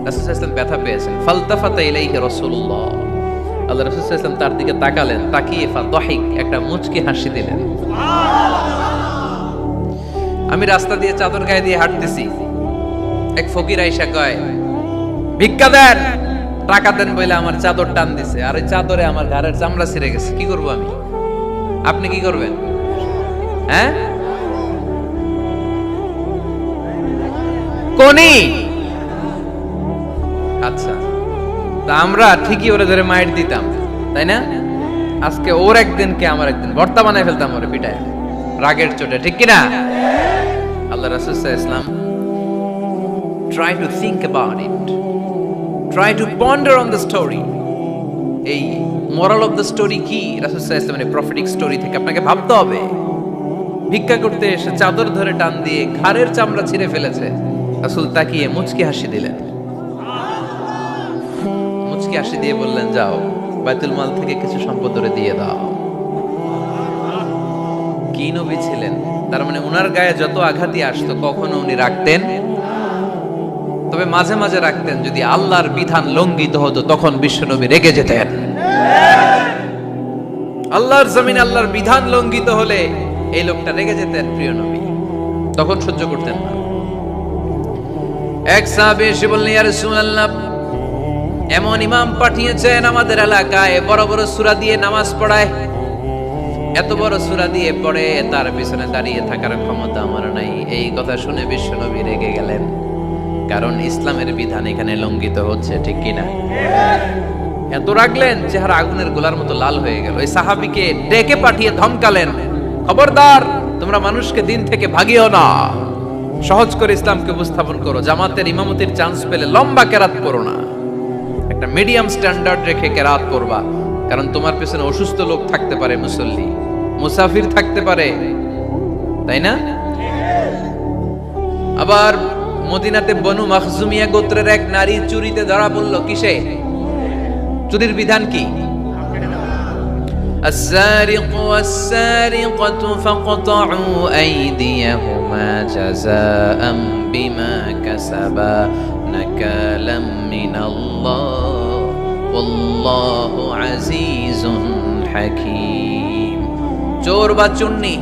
রাসূল সাল্লাল্লাহু আলাইহি ওয়াসাল্লাম ব্যথা পেয়েছেন। ফালতাফাতা ইলাইহি রাসূলুল্লাহ, আল্লাহ রাসূল সাল্লাল্লাহু আলাইহি ওয়াসাল্লাম তার দিকে তাকালেন, তাকিয়ে ফাদাহিক, একটা মুচকি হাসি দিলেন। আমি রাস্তা দিয়ে চাদর গায়ে দিয়ে হাঁটতেছি, এক ফকির আইসা কয়, ভিক্ষা দেন, টাকা দেন বলে আমার চাদর টান দিছে, আর এই চাদরে আমার ঘাড়ের চামড়া ছিঁড়ে গেছে। কি করব আমি? আপনি কি করবেন? হ্যাঁ, কোনি? আচ্ছা, তা আমরা ঠিকই ওরে ধরে মাইর দিতাম, তাই না? আজকে ওর একদিন কে আমার একদিন ভর্তা বানায় ফেলতাম ওরে পিটায়, রাগের চোটে, ঠিক কিনা? আল্লাহ রাসূল সাল্লাল্লাহু আলাইহি ওয়াসাল্লাম try to think about it, try to ponder on the story. এই moral of the story কি? রাসূল সাল্লাল্লাহু আলাইহি ওয়াসাল্লামের প্রফেটিক স্টোরি থেকে আপনাকে ভাবতে হবে। ভিক্ষা করতে এসে চাদর ধরে টান দিয়ে ঘাড়ের চামড়া ছিঁড়ে ফেলেছে, রাসূল তাকিয়ে মুচকি হাসি দিলেন। মুচকি হাসি দিয়ে বললেন, যাও বাইতুল মাল থেকে কিছু সম্পদ ধরে দিয়ে দাও। কি নবী ছিলেন! তার মানে উনার গায়ে যত আঘাতই আসতো কখনো উনি রাখতেন, তবে মাঝে মাঝে রাখতেন। যদি আল্লাহর বিধান লঙ্ঘিত হতো তখন বিশ্বনবী রেগে যেতেন। আল্লাহর জমিনে আল্লাহর বিধান লঙ্ঘিত হলে এই লোকটা রেগে যেতেন, প্রিয় নবী, তখন সহ্য করতেন না। এক সাহাবী এসে বললেন, ইয়া রাসূলুল্লাহ, এমন ইমাম পাঠিয়েছেন আমাদের এলাকায়, বড় বড় সূরা দিয়ে নামাজ পড়ায়, এত বড় সূরা দিয়ে পড়ে, তার পিছনে দাঁড়িয়ে থাকার ক্ষমতা আমার নাই। এই কথা শুনে বিশ্বনবী রেগে গেলেন, কারণ ইসলামের বিধান এখানে লঙ্ঘিত হচ্ছে, ঠিক কিনা? এত রাখলেন, চেহারা আগুনের গোলার মতো লাল হয়ে গেল। ওই সাহাবীকে ডেকে পাঠিয়ে ধমকালেন, খবরদার, তোমরা মানুষকে দিন থেকে ভাগিও না, সহজ করে ইসলামকে উপস্থাপন করো। জামাতের ইমামতির চান্স পেলে লম্বা কেরাত করো না, একটা মিডিয়াম স্ট্যান্ডার্ড রেখে কেরাত করবা, কারণ তোমার পেছনে অসুস্থ লোক থাকতে পারে, মুসল্লি, মুসাফির থাকতে পারে, তাই না? আবার মদিনাতে বনু মাখজুমিয়া গোত্রের এক নারী চুরিতে ধরা পড়ল। কিসে? চুরির বিধান কি? السارق والسارقة فاقطعوا أيديهما جزاء بما كسبا نكالا من الله والله عزيز حكيم। চোর বা চুন্নি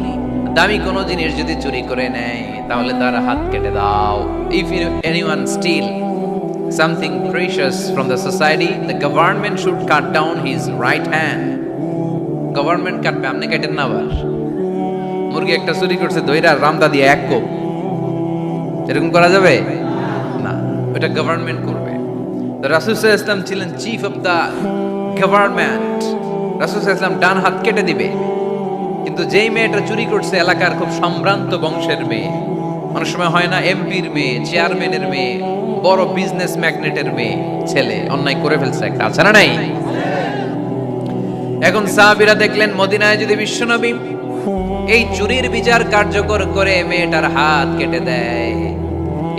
দামি কোনো জিনিস যদি চুরি করে নেয় তাহলে তার হাত কেটে দাও। If anyone steal something precious from the society, the government should cut down his right hand. Government কাটবে, আপনি কাটেন না। আবার মুরগি একটা চুরি করছে, দইরা রামদা দিয়ে এক কোপ, এরকম করা যাবে না, ওটা গভর্নমেন্ট করবে। তো রাসূল সাল্লাল্লাহু আলাইহি ওয়াসাল্লাম ছিলেন চিফ অফ দা গভর্নমেন্ট। রাসূল সাল্লাল্লাহু আলাইহি ওয়াসাল্লাম ডান হাত কেটে দিবে, কিন্তু যেই মেয়েটা চুরি করছে এলাকার খুব সম্ভ্রান্ত বংশের মেয়ে, অনেক সময় হয় না, এমপির মেয়ে, চেয়ারম্যানের মেয়ে, বড় বিজনেস ম্যাগনেটের মেয়ে, ছেলে অন্যায় করে ফেলছে একটা, আছে না নাই? এখন সাহাবীরা দেখলেন মদিনায় যদি বিশ্বনবী এই চুরির বিচার কার্যকর করে মেয়েটার হাত কেটে দেয়,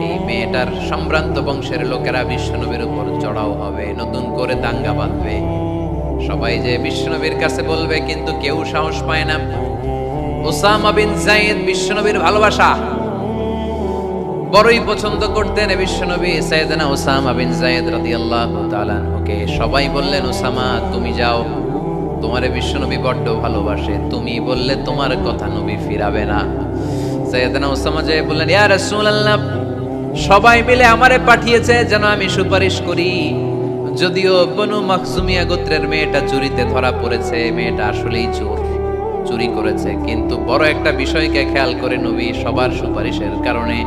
এই মেয়েটার সম্ভ্রান্ত বংশের লোকেরা বিশ্বনবীর উপর চড়াও হবে, নতুন করে দাঙ্গা বাঁধবে, সবাই যে বিশ্বনবীর কাছে বলবে, কিন্তু কেউ সাহস পায় না। উসামা বিন যায়েদ বিশ্বনবীর ভালোবাসা বড়ই পছন্দ করতেন বিশ্বনবী। সাইয়েদনা উসামা বিন যায়েদ রাদিয়াল্লাহু তাআলা আনহুকে সবাই বললেন, উসামা তুমি যাও, তোমারে বিশ্বনবী বড্ড ভালোবাসে, তুমি বললে তোমার কথা নবী ফিরাবে না। সাইয়েদনা উসামা যে বললেন, ইয়া রাসূলুল্লাহ, সবাই মিলে আমারে পাঠিয়েছে যেন আমি সুপারিশ করি, যদিও বনু মাখজুমিয়া গোত্রের মেয়েটা চুরিতে ধরা পড়েছে, মেয়েটা আসলেই চোর, চুরি করেছে, কিন্তু বড় একটা বিষয়কে খেয়াল করে নবী সবার সুপারিশের কারণে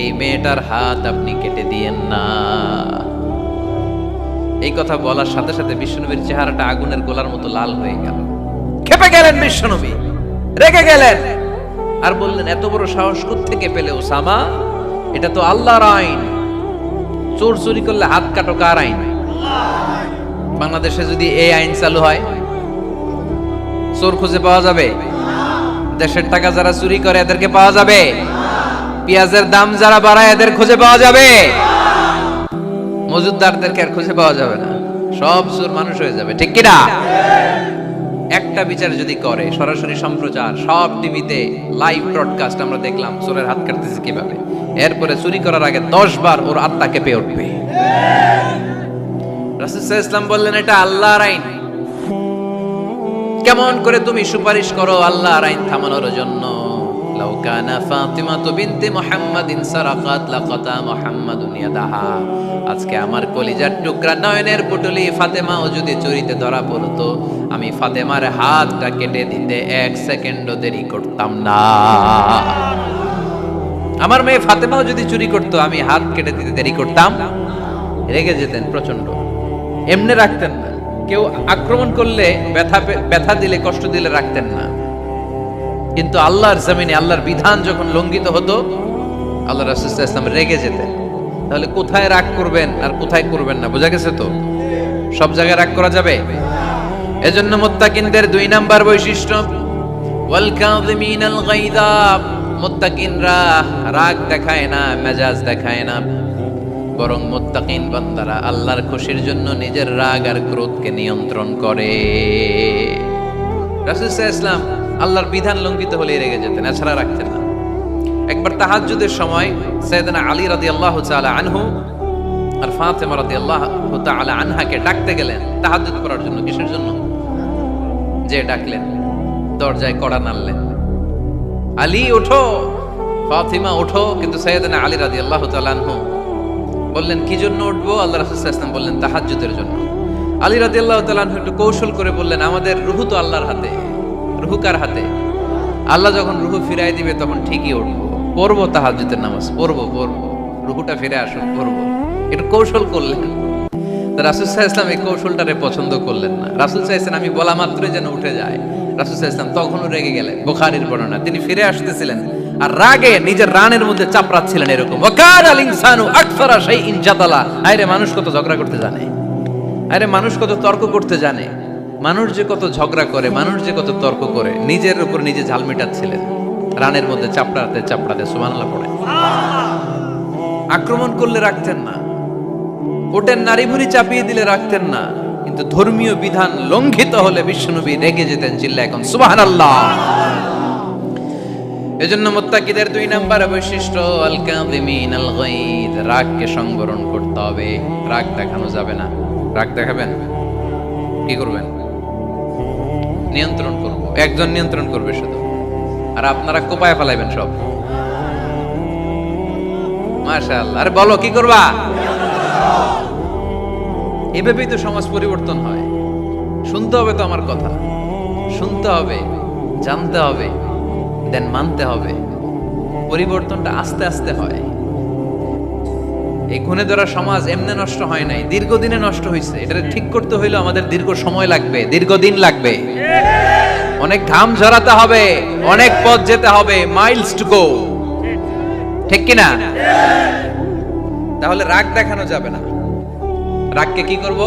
এই মেয়েটার হাত আপনি কেটে দিয়েন না। এই কথা বলার সাথে সাথে বিশ্বনবীর চেহারাটা আগুনের গোলার মতো লাল হয়ে গেল, ক্ষেপে গেলেন বিশ্বনবী, রেগে গেলেন, আর বললেন, এত বড় সাহস কোত্থেকে পেলে ওসামা? এটা তো আল্লাহর আইন, চোর চুরি করলে হাত কাটো, কার আইন? বাংলাদেশে যদি এই আইন চালু হয়, চোর খুঁজে পাওয়া যাবে? দেশের টাকা যারা চুরি করে এদেরকে পাওয়া যাবে? পেঁয়াজের দাম যারা বাড়ায় এদের খুঁজে পাওয়া যাবে? মজুদদারদেরকে আর খুঁজে পাওয়া যাবে না, সব চোর মানুষ হয়ে যাবে, ঠিক কিনা? একটা বিচার যদি করে, সরাসরি সম্প্রচার, সব টিভিতে লাইভ ব্রডকাস্ট আমরা দেখলাম চোরের হাত কাটতেছে কিভাবে, এরপরে চুরি করার আগে 10 বার ওর আত্মা কেঁপে উঠবে। রাসূল সাল্লাল্লাহু আলাইহি ওয়াসাল্লাম বললেন, এটা আল্লাহর আইন, কেমন করে তুমি সুপারিশ করো আল্লাহর আইন থামানোর জন্য? লাউ কানা ফাতিমাতু বিনতে মুহাম্মাদিন সারাকাত লাকাতা মুহাম্মাদুন ইয়াদাহা, আজকে আমার কলিজার টুকরা নয়নের পুটলি ফাতেমাও যদি চুরিতে ধরা পড়তো, আমি ফাতেমার হাতটা কেটে দিতে 1 সেকেন্ডও দেরি করতাম না। আমার মেয়ে ফাতেমাও যদি চুরি করতো, আমি হাত কেটে দিতে দেরি করতাম? রেগে যেতেন প্রচন্ড, এমনি রাখতেন না, কেউ আক্রমণ করলে ব্যথা দিলে, কষ্ট দিলে রাখতেন না, কিন্তু আল্লাহর জমিনে আল্লাহর বিধান যখন লঙ্ঘিত হতো, আল্লাহ রাসূল সাল্লাল্লাহু আলাইহি ওয়াসাল্লাম রেগে যেতেন। তাহলে কোথায় রাগ করবেন আর কোথায় করবেন না বোঝা গেছে তো? সব জায়গায় রাগ করা যাবে? এজন্য মুত্তাকিনদের 2 নাম্বার বৈশিষ্ট্য, ওয়াল কাযিমিনাল গায়যা, মুত্তাকিনরা রাগ দেখায় না, মেজাজ দেখায় না, বরং মুত্তাকিন বান্দারা আল্লাহর খুশির জন্য নিজের রাগ আর ক্রোধকে নিয়ন্ত্রণ করে। রাসূল সাল্লাল্লাহু আলাইহি ওয়াসাল্লাম আল্লাহর বিধান লঙ্ঘিত হলে রেগে যেতেন, এছাড়া রাখতেন না। একবার তাহাজ্জুদের সময় সাইয়েদনা আলী রাদিয়াল্লাহু তাআলা আনহু আর ফাতেমা রাদিয়াল্লাহু তাআলা আনহাকে ডাকতে গেলেন তাহাজ্জুদ করার জন্য। কিসের জন্য? যে ডাকলেন, দরজায় কড়া নাড়লেন, আলী ওঠো, ফাতিমা ওঠো, কিন্তু সাইয়েদনা আলী রাদিয়াল্লাহু তাআলা আনহু বললেন, কি জন্য উঠবো? আল্লাহ রাসূল সাল্লাল্লাহু আলাইহি ওয়াসাল্লাম বললেন, তাহাজ্জুদের জন্য। আলী রাদিয়াল্লাহু তাআলা আনহু একটু কৌশল করে বললেন, আমাদের রুহু তো আল্লাহর হাতে। রুহু কার হাতে? আল্লাহ যখন রুহু ফিরাই দিবে তখন ঠিকই উঠবো, পড়বো তাহাজ্জুদের নামাজ, পড়বো, রুহুটা ফিরে আসুক, পড়বো। একটু কৌশল করলেন। রাসূল সাল্লাল্লাহু আলাইহি ওয়াসাল্লাম এই কৌশলটারে পছন্দ করলেন না। রাসূল সাল্লাল্লাহু আলাইহি ওয়াসাল্লাম আমি বলা মাত্রই যেন উঠে যায়, রাসূল সাল্লাল্লাহু আলাইহি ওয়াসাল্লাম তখনও রেগে গেলেন। বুখারীর বর্ণনা, তিনি ফিরে আসতেছিলেন আর রাগে নিজের রানের মধ্যে চাপড়াচ্ছিলেন এরকম, ওয়াকানাল ইনসানু আকসারা শাইইন জাদালা, আরে মানুষ কত ঝগড়া করতে জানে, আরে মানুষ কত তর্ক করতে জানে, মানুষ যে কত ঝগড়া করে, মানুষ যে কত তর্ক করে, নিজের উপর নিজে ঝাল মেটাচ্ছিলেন রানের মধ্যে চাপড়াতে চাপড়াতে। সুবহানাল্লাহ পড়ে। আক্রমণ করলে রাখতেন না, ওটের নারী ভুঁড়ি চাপিয়ে দিলে রাখতেন না, কিন্তু ধর্মীয় বিধান লঙ্ঘিত হলে বিশ্বনবী রেগে যেতেন, চিল্লা এখন সুবহানাল্লাহ। এজন্য মুত্তাকিদের 2 নাম্বার বৈশিষ্ট্য, আল কাযিমিনাল গায়দ, রাগকে সংবরণ করতে হবে, রাগ দেখানো যাবে না। রাগ দেখাবেন, কি করবেন? নিয়ন্ত্রণ করব, একজন নিয়ন্ত্রণ করবে শুধু, আর আপনারা কোপায় ফেলাইবেন সব। মাশাআল্লাহ। আরে বলো, কি করবা? এভাবেই তো সমাজ পরিবর্তন হয়। শুনতে হবে তো আমার কথা, শুনতে হবে, জানতে হবে, দেন মানতে হবে। পরিবর্তনটা আস্তে আস্তে হয়। এই গুণে ধরা সমাজ এমনি নষ্ট হয় নাই, দীর্ঘদিনে নষ্ট হয়েছে। এটা ঠিক করতে হইলে আমাদের দীর্ঘ সময় লাগবে, দীর্ঘদিন লাগবে, অনেক ঘাম ঝরাতে হবে, অনেক পথ যেতে হবে, মাইলস টু গো। ঠিক কিনা? তাহলে রাগ দেখানো যাবে না। রাগকে কি করব?